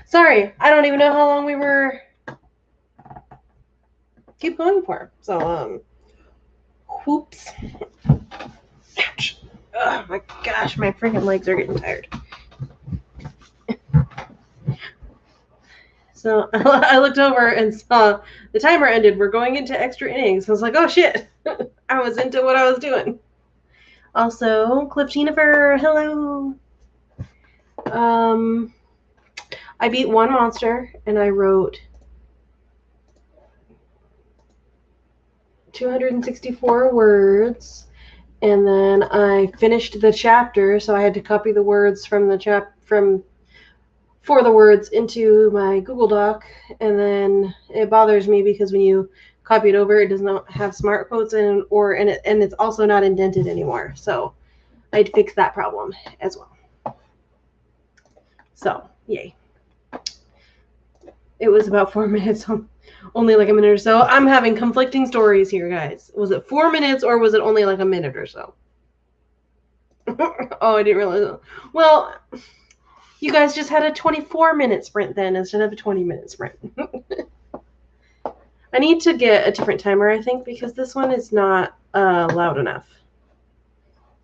sorry. I don't even know how long we were keep going for. So, whoops. Ouch. Oh my gosh, my freaking legs are getting tired. So I looked over and saw the timer ended. We're going into extra innings. I was like, oh shit. I was into what I was doing. Also, Cliff Jennifer, hello. I beat one monster and I wrote 264 words, and then I finished the chapter, so I had to copy the words from the for the words into my Google Doc, and then it bothers me because when you copy it over, it does not have smart quotes and it's also not indented anymore. So I'd fix that problem as well. So yay! It was about 4 minutes, only like a minute or so. I'm having conflicting stories here, guys. Was it 4 minutes or was it only like a minute or so? Oh, I didn't realize. Well, you guys just had a 24-minute sprint then instead of a 20-minute sprint. I need to get a different timer, I think, because this one is not loud enough.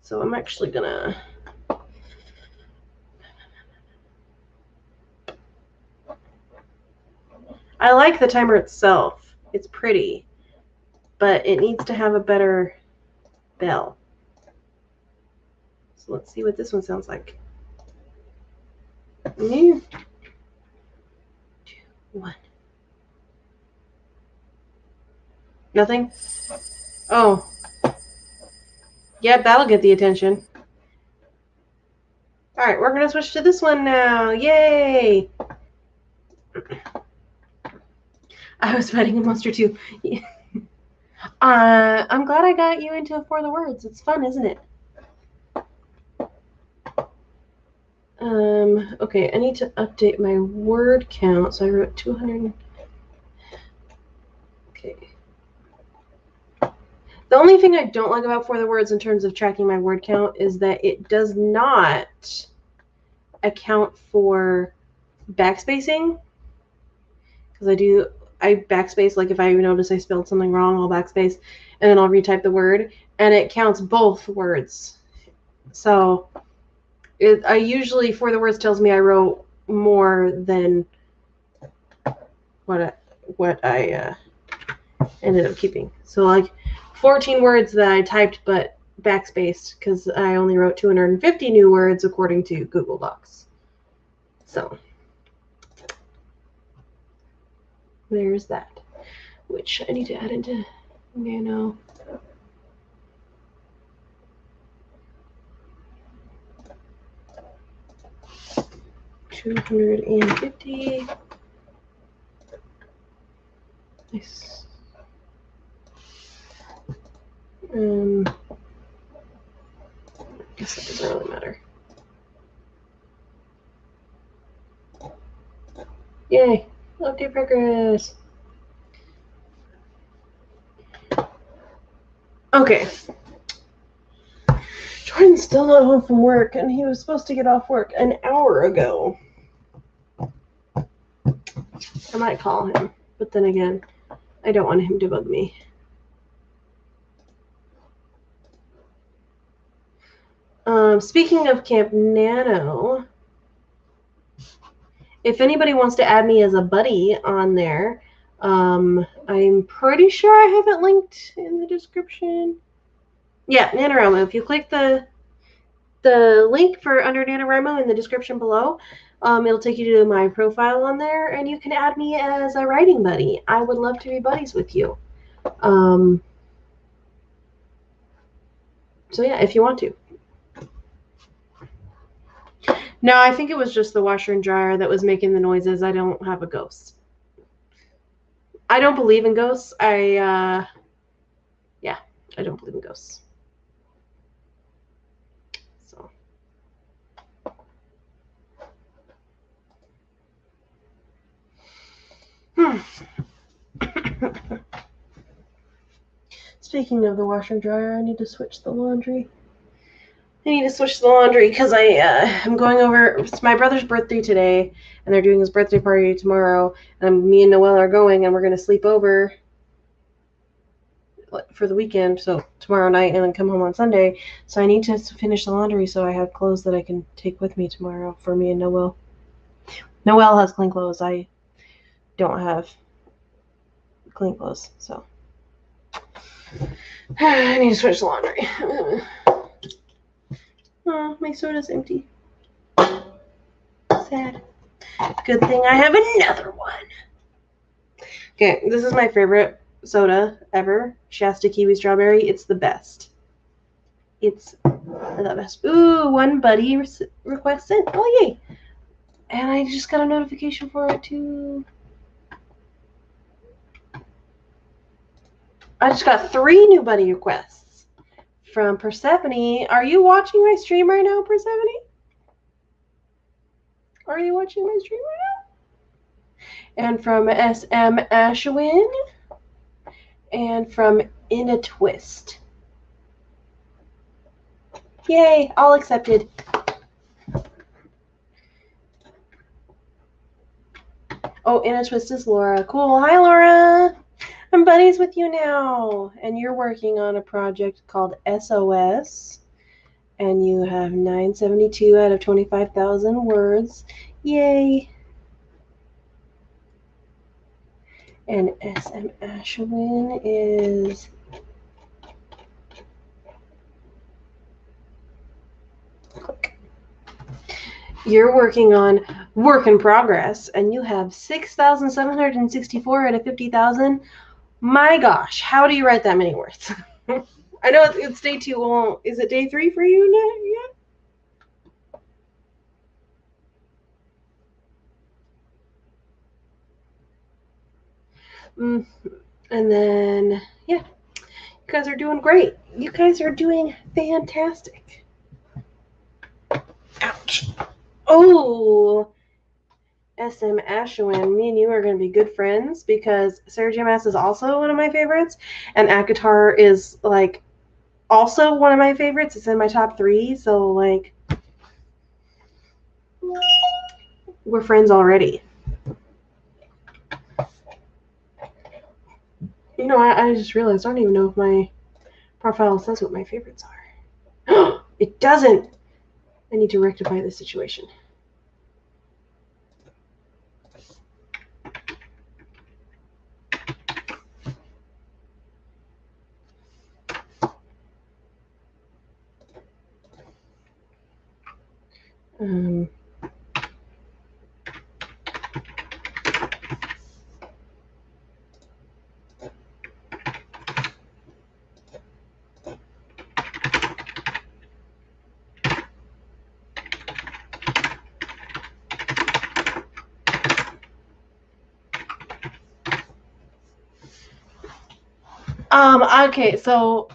So I'm actually gonna... I like the timer itself. It's pretty, but it needs to have a better bell. So let's see what this one sounds like. 3, 2, 1. Nothing? Oh. Yep, that'll get the attention. Alright, we're going to switch to this one now. Yay! I was fighting a monster too. I'm glad I got you into For the Words. It's fun, isn't it? Okay, I need to update my word count. So I wrote 200. Okay. The only thing I don't like about For the Words in terms of tracking my word count is that it does not account for backspacing. Because I backspace, like if I notice I spelled something wrong, I'll backspace, and then I'll retype the word, and it counts both words. So I usually, For the Words tells me I wrote more than what I ended up keeping. So like 14 words that I typed but backspaced because I only wrote 250 new words according to Google Docs. So there's that, which I need to add into NaNo. $250. Nice. I guess that doesn't really matter. Yay! Update progress. Okay. Jordan's still not home from work, and he was supposed to get off work an hour ago. I might call him, but then again, I don't want him to bug me. Speaking of Camp NaNo, if anybody wants to add me as a buddy on there, I'm pretty sure I have it linked in the description. Yeah, NaNoWriMo. If you click the link for under NaNoWriMo in the description below, it'll take you to my profile on there, and you can add me as a writing buddy. I would love to be buddies with you. So yeah, if you want to. No, I think it was just the washer and dryer that was making the noises. I don't have a ghost. I don't believe in ghosts. I don't believe in ghosts. So. Speaking of the washer and dryer, I need to switch the laundry. I need to switch the laundry because I'm going over. It's my brother's birthday today, and they're doing his birthday party tomorrow. And me and Noelle are going, and we're gonna sleep over for the weekend. So tomorrow night, and then come home on Sunday. So I need to finish the laundry so I have clothes that I can take with me tomorrow for me and Noelle. Noelle has clean clothes. I don't have clean clothes, so I need to switch the laundry. Oh, my soda's empty. Sad. Good thing I have another one. Okay, this is my favorite soda ever. Shasta Kiwi Strawberry. It's the best. It's the best. Ooh, one buddy requested. Oh, yay. And I just got a notification for it, too. I just got 3 new buddy requests from Persephone. Are you watching my stream right now, Persephone? Are you watching my stream right now? And from SM Ashwin. And from In a Twist. Yay, all accepted. Oh, In a Twist is Laura. Cool. Hi, Laura. I'm buddies with you now. And you're working on a project called SOS. And you have 972 out of 25,000 words. Yay. And SM Ashwin is... Click. You're working on Work in Progress, and you have 6,764 out of 50,000. My gosh, how do you write that many words? I know it's day 2. Well, is it day 3 for you yet? And then, yeah, you guys are doing great. You guys are doing fantastic. Ouch. Oh, SM Ashwin, me and you are going to be good friends because Sarah J. Maas is also one of my favorites, and ACOTAR is, like, also one of my favorites. It's in my top 3, so, like, we're friends already. You know, I just realized I don't even know if my profile says what my favorites are. It doesn't! I need to rectify this situation. Okay, so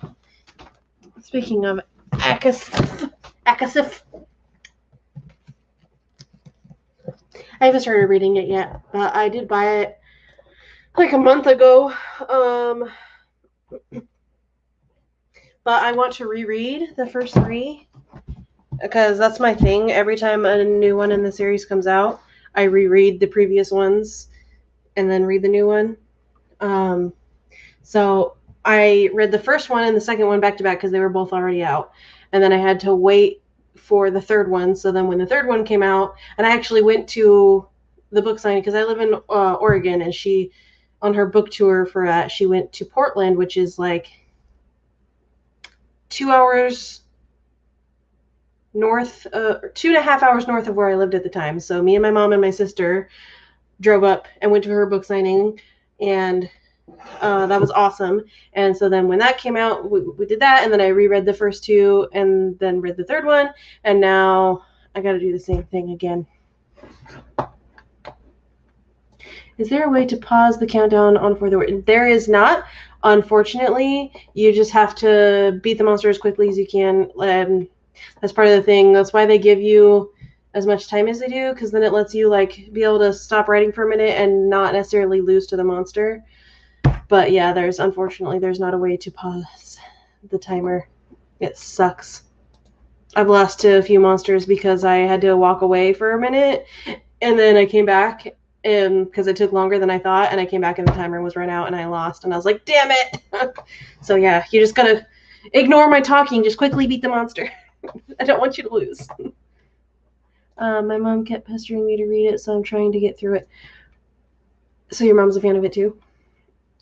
speaking of Akasif, I haven't started reading it yet, but I did buy it like a month ago. But I want to reread the first 3 because that's my thing. Every time a new one in the series comes out, I reread the previous ones and then read the new one. So I read the first one and the second one back to back because they were both already out. And then I had to wait for the third one. So then when the third one came out, and I actually went to the book signing because I live in Oregon, and she, on her book tour for that, she went to Portland, which is like 2 hours north, 2.5 hours north of where I lived at the time. So me and my mom and my sister drove up and went to her book signing, and that was awesome. And so then when that came out, we did that, and then I reread the first 2 and then read the third one, and now I got to do the same thing again. Is there a way to pause the countdown on For the Word? There is not. Unfortunately, you just have to beat the monster as quickly as you can. That's part of the thing. That's why they give you as much time as they do, because then it lets you like be able to stop writing for a minute and not necessarily lose to the monster. But yeah, unfortunately there's not a way to pause the timer. It sucks. I've lost to a few monsters because I had to walk away for a minute, and then I came back, and because it took longer than I thought, and I came back and the timer was run out, and I lost, and I was like, damn it! So yeah, you just gotta ignore my talking. Just quickly beat the monster. I don't want you to lose. My mom kept pestering me to read it, so I'm trying to get through it. So your mom's a fan of it too?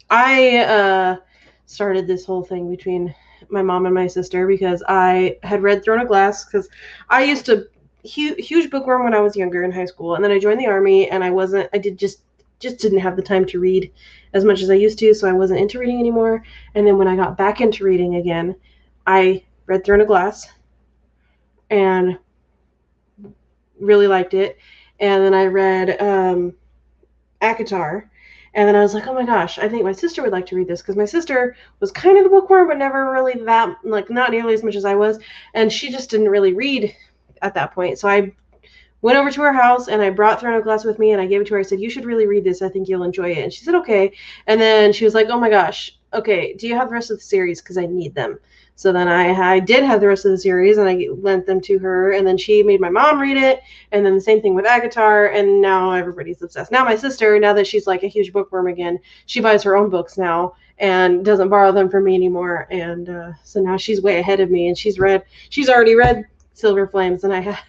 I started this whole thing between my mom and my sister because I had read Throne of Glass because I used to huge bookworm when I was younger in high school, and then I joined the army, and I just didn't have the time to read as much as I used to, so I wasn't into reading anymore. And then when I got back into reading again, I read Throne of Glass and really liked it. And then I read ACOTAR. And then I was like, oh my gosh, I think my sister would like to read this because my sister was kind of the bookworm, but never really that, like, not nearly as much as I was. And she just didn't really read at that point. So I went over to her house and I brought Throne of Glass with me and I gave it to her. I said, you should really read this. I think you'll enjoy it. And she said, okay. And then she was like, oh my gosh, okay, do you have the rest of the series? Because I need them. So then I did have the rest of the series, and I lent them to her, and then she made my mom read it, and then the same thing with ACOTAR, and now everybody's obsessed. Now my sister, now that she's like a huge bookworm again, she buys her own books now and doesn't borrow them from me anymore, and so now she's way ahead of me, and she's already read Silver Flames, and I have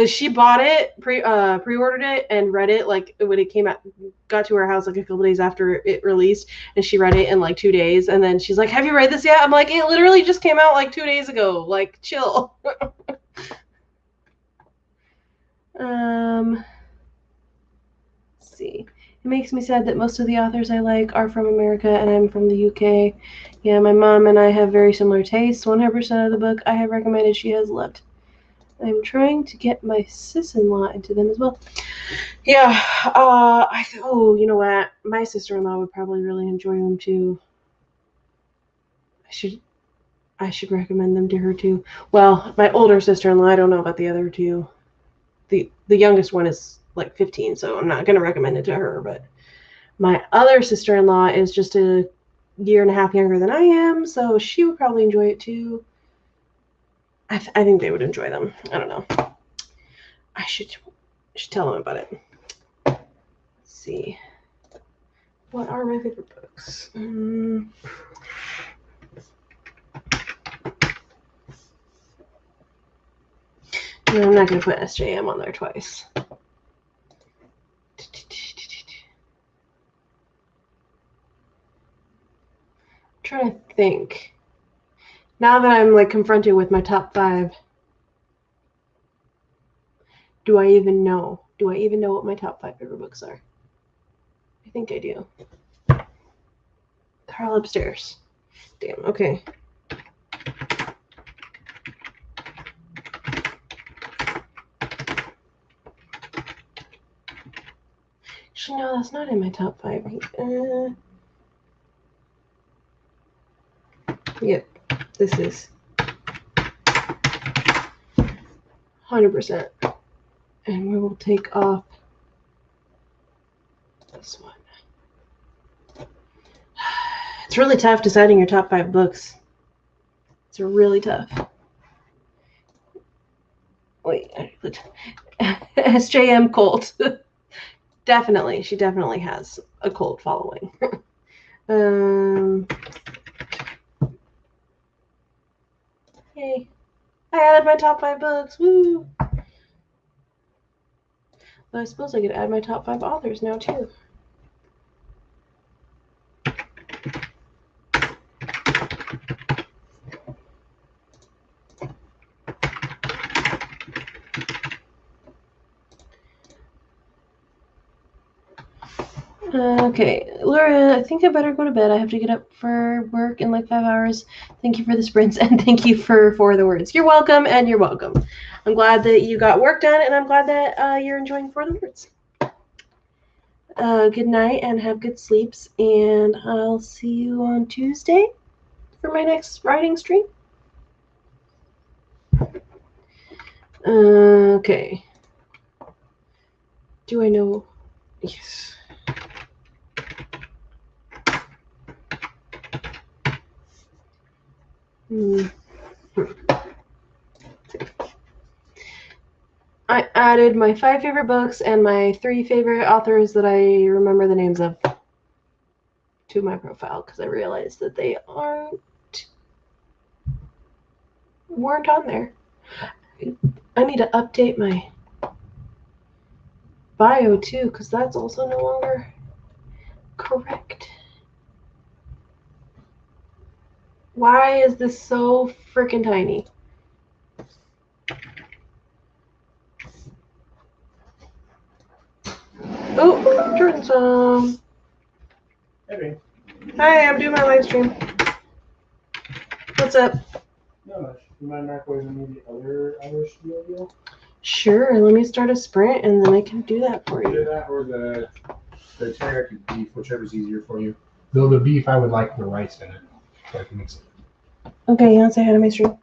she bought it, pre-ordered it and read it like when it came out, got to her house like a couple days after it released, and she read it in like 2 days, and then she's like, have you read this yet? I'm like, it literally just came out like 2 days ago, like, chill. Let's see. It makes me sad that most of the authors I like are from America and I'm from the UK. Yeah, my mom and I have very similar tastes. 100% of the book I have recommended she has loved. I'm trying to get my sis-in-law into them as well. Yeah, you know what? My sister-in-law would probably really enjoy them too. I should recommend them to her too. Well, my older sister-in-law, I don't know about the other two. The youngest one is like 15, so I'm not going to recommend it to her, but my other sister-in-law is just a year and a half younger than I am, so she would probably enjoy it too. I think they would enjoy them. I don't know. I should tell them about it. Let's see. What are my favorite books? No, I'm not going to put SJM on there twice. I'm trying to think. Now that I'm like confronted with my top 5, do I even know? Do I even know what my top 5 favorite books are? I think I do. They're all upstairs. Damn, okay. Actually, no, that's not in my top 5. Yep, this is 100%. And we will take off this one. It's really tough deciding your top 5 books. It's really tough. Wait, SJM cult. Definitely, she definitely has a cult following. Yay. I added my top 5 books. Woo! Though I suppose I could add my top 5 authors now, too. Okay, Laura, I think I better go to bed. I have to get up for work in like 5 hours. Thank you for the sprints, and thank you for the words. You're welcome, and you're welcome. I'm glad that you got work done, and I'm glad that you're enjoying For the Words. Good night, and have good sleeps, and I'll see you on Tuesday for my next writing stream. Okay. Do I know? Yes. I added my 5 favorite books and my 3 favorite authors that I remember the names of to my profile because I realized that they weren't on there. I need to update my bio too because that's also no longer correct. Why is this so freaking tiny? Oh, Jordan's Hey, Hi, I'm doing my live stream. What's up? not much. You mind microwaving me the other steel deal? Sure, let me start a sprint and then I can do that for Either you. that or the teriyaki beef, whichever's easier for you. Though the beef, I would like the rice in it, so I can mix it. Okay, you want to say hi to my stream?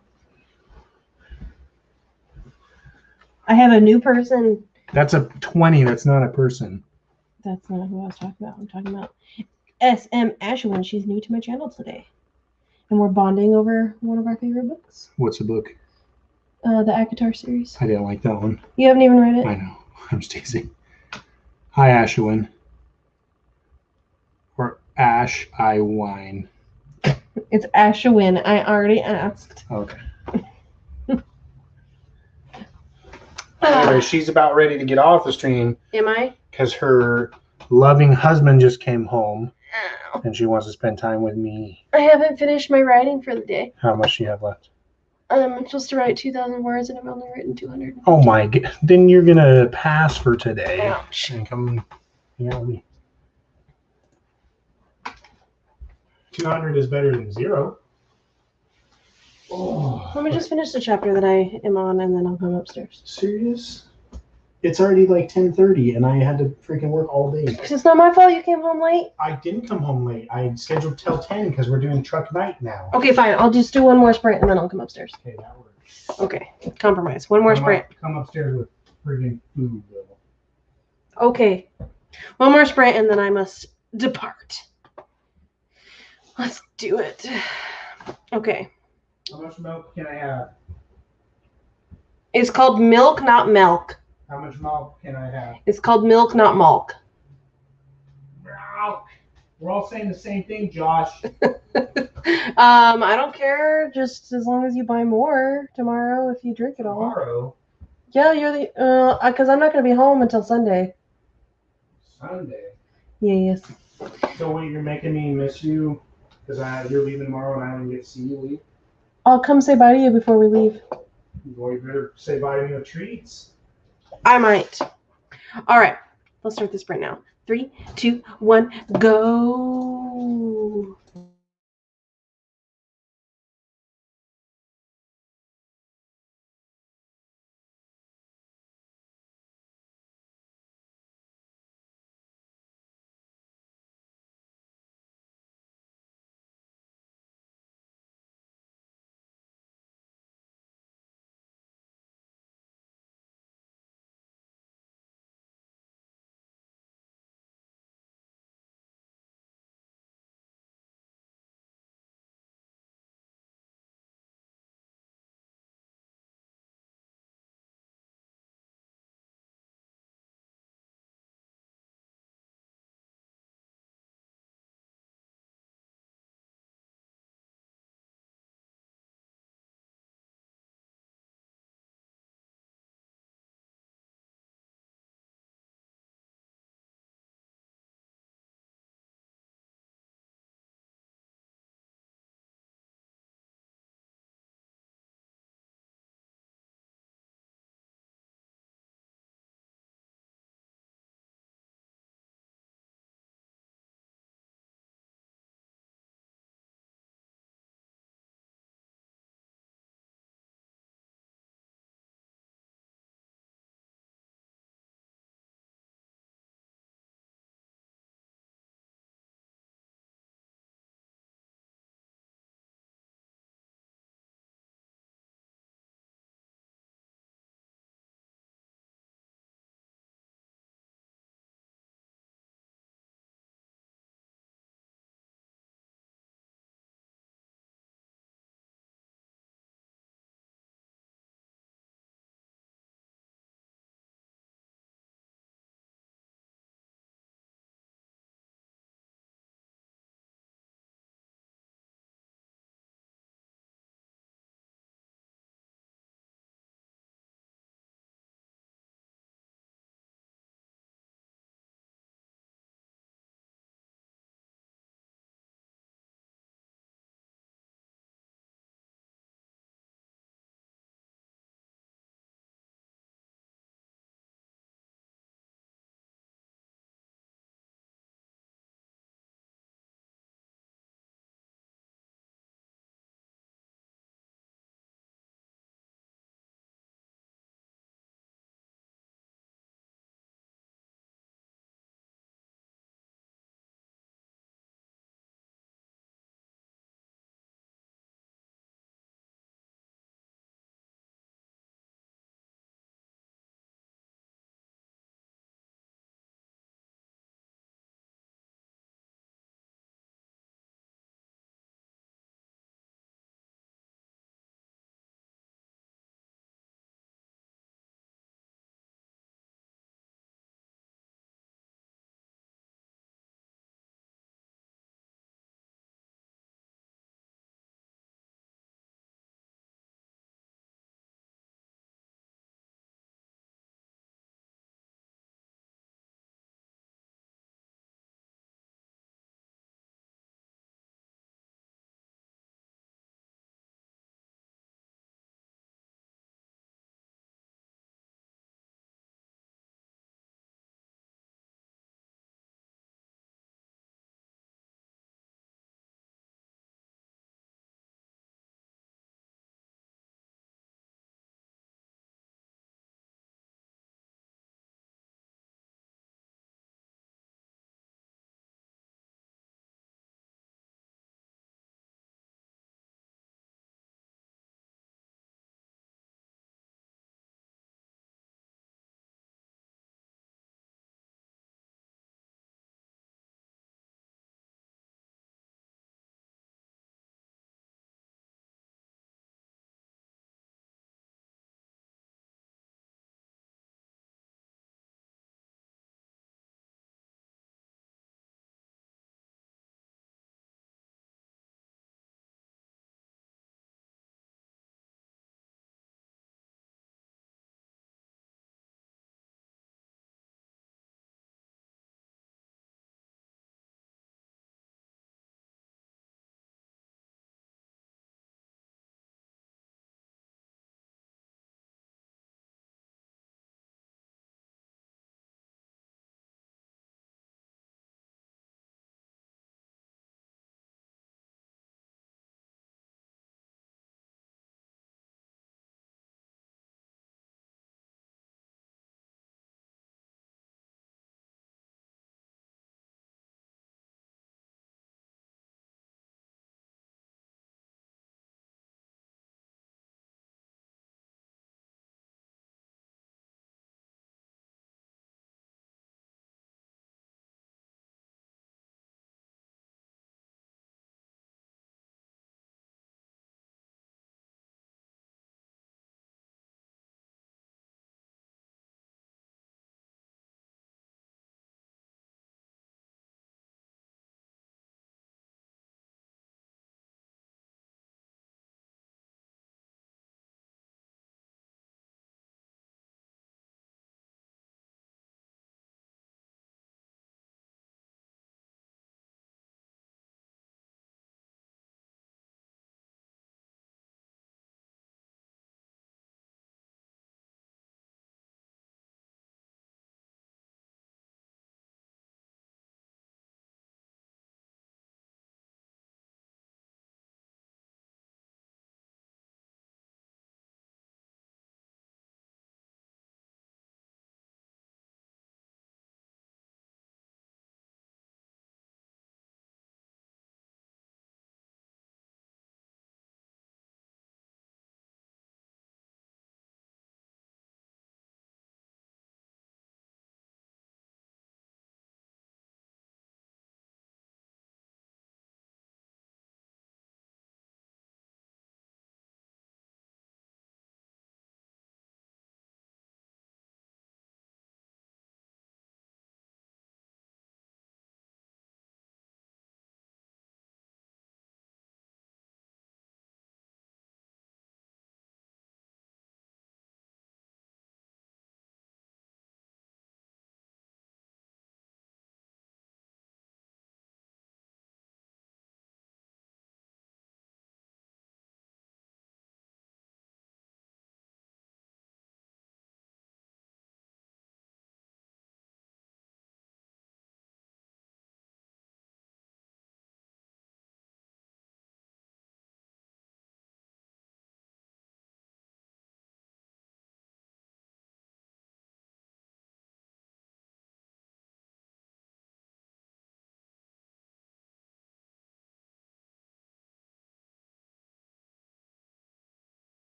I have a new person. That's a 20. That's not a person. That's not who I was talking about. I'm talking about SM Ashwin. She's new to my channel today. And we're bonding over one of our favorite books. What's the book? The Akatar series. I didn't like that one. You haven't even read it? I know. I'm just teasing. Hi, Ashwin. Or Ash I Wine. It's Ashwin. I already asked. Okay. Anyway, she's about ready to get off the stream Am I? because her loving husband just came home Ow. and she wants to spend time with me. I haven't finished my writing for the day. How much do you have left? I'm supposed to write 2,000 words and I've only written 200. Oh my god. Then you're going to pass for today. Ouch. And come hang out with me. 200 is better than 0. Oh. Let me just finish the chapter that I am on and then I'll come upstairs. Serious? It's already like 10:30 and I had to freaking work all day. It's not my fault you came home late. I didn't come home late. I scheduled till 10 because we're doing truck night now. Okay, fine. I'll just do one more sprint and then I'll come upstairs. Okay, that works. Okay, compromise. One more sprint. Come upstairs with friggin' food, though. Okay, one more sprint and then I must depart. Let's do it. Okay. How much milk can I have? It's called milk, not milk. How much milk can I have? It's called milk, not milk. Milk. We're all saying the same thing, Josh. I don't care. Just as long as you buy more tomorrow if you drink it all. Tomorrow? Yeah, you're the because I'm not gonna be home until Sunday. Sunday? Yes. So wait, you're making me miss you because you're leaving tomorrow and I don't get to see you leave? I'll come say bye to you before we leave. Well, you better say bye to me with treats. I might. All right. Let's start the sprint now. 3, 2, 1, go.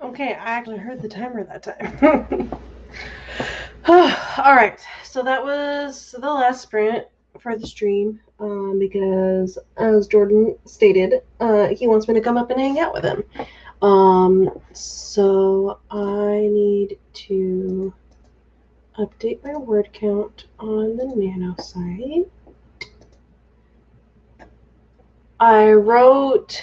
Okay, I actually heard the timer that time. All right, so that was the last sprint for the stream because, as Jordan stated, he wants me to come up and hang out with him. So I need to update my word count on the NaNo site. I wrote,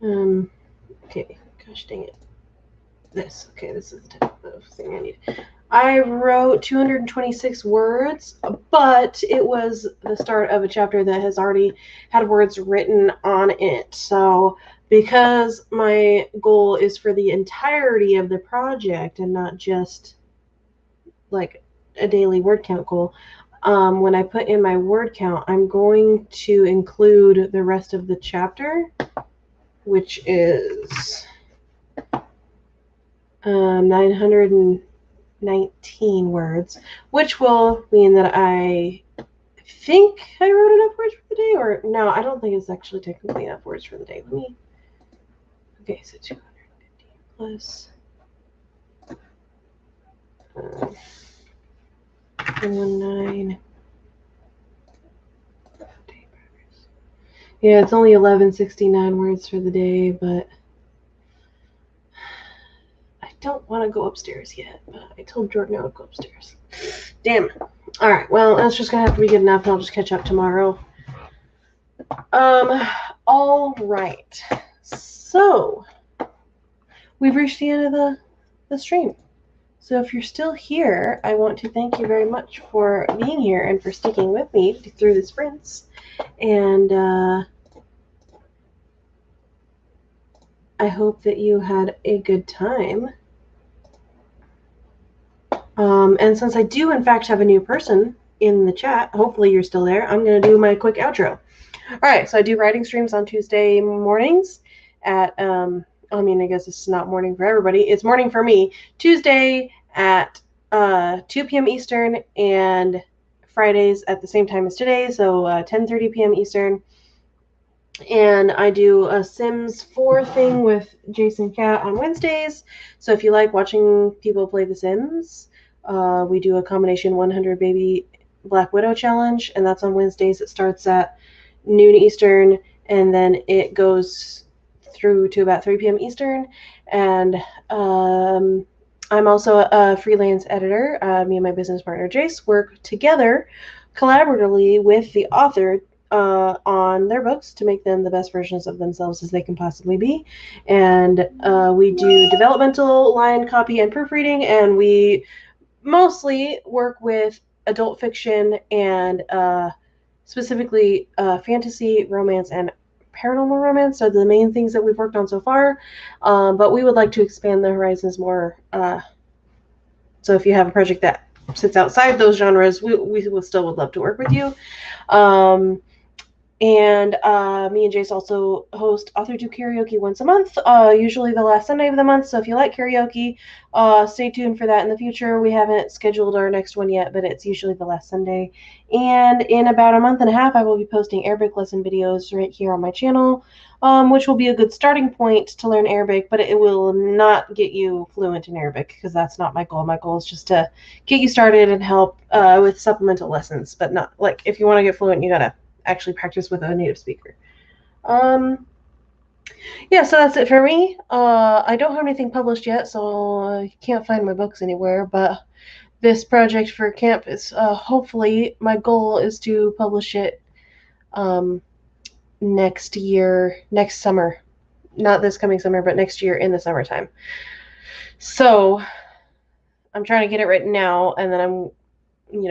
okay, gosh dang it. This is the type of thing I need. I wrote 226 words, but it was the start of a chapter that has already had words written on it. So because my goal is for the entirety of the project and not just like a daily word count goal, when I put in my word count, I'm going to include the rest of the chapter, which is 919 words, which will mean that I think I wrote enough words for the day, or no, I don't think it's actually technically enough words for the day. Let me, okay, so 250 plus 19. Yeah, it's only 1169 words for the day, but I don't want to go upstairs yet. But I told Jordan I would go upstairs. Damn. All right. Well, that's just gonna have to be good enough, and I'll just catch up tomorrow. All right. So we've reached the end of the stream. So if you're still here, I want to thank you very much for being here and for sticking with me through the sprints. And I hope that you had a good time. And since I do, in fact, have a new person in the chat, hopefully you're still there, I'm going to do my quick outro. All right, so I do writing streams on Tuesday mornings at, I mean, I guess it's not morning for everybody. It's morning for me. Tuesday at 2 p.m. Eastern and Fridays at the same time as today, so 10:30 p.m. Eastern. And I do a Sims 4 thing with Jayce and Kat on Wednesdays. So if you like watching people play The Sims, we do a combination 100 Baby Black Widow challenge, and that's on Wednesdays. It starts at noon Eastern, and then it goes through to about 3 p.m. Eastern. And I'm also a freelance editor. Me and my business partner Jayce work together collaboratively with the author on their books to make them the best versions of themselves as they can possibly be. And we do developmental line copy and proofreading, and we mostly work with adult fiction and specifically fantasy, romance, and paranormal romance are the main things that we've worked on so far. But we would like to expand the horizons more. So if you have a project that sits outside those genres, we would love to work with you. And me and Jayce also host Author Do Karaoke once a month, usually the last Sunday of the month. So if you like karaoke, stay tuned for that in the future. We haven't scheduled our next one yet, but it's usually the last Sunday. And in about a month and a half, I will be posting Arabic lesson videos right here on my channel, which will be a good starting point to learn Arabic, but it will not get you fluent in Arabic because that's not my goal. My goal is just to get you started and help with supplemental lessons, but not like if you want to get fluent, you gotta actually practice with a native speaker. Yeah, so that's it for me. I don't have anything published yet, so I can't find my books anywhere, but this project for camp is hopefully my goal is to publish it next summer. Not this coming summer, but next year in the summertime. So I'm trying to get it written now, and then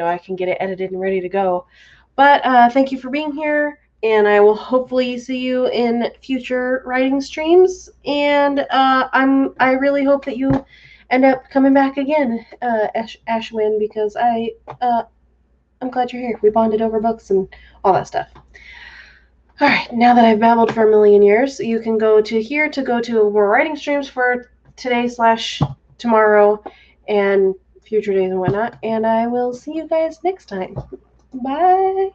I can get it edited and ready to go. But thank you for being here, and I will hopefully see you in future writing streams. And I really hope that you end up coming back again, Ashwin, because I'm glad you're here. We bonded over books and all that stuff. All right, now that I've babbled for a million years, you can go to here to go to more writing streams for today/tomorrow and future days and whatnot. And I will see you guys next time. Bye.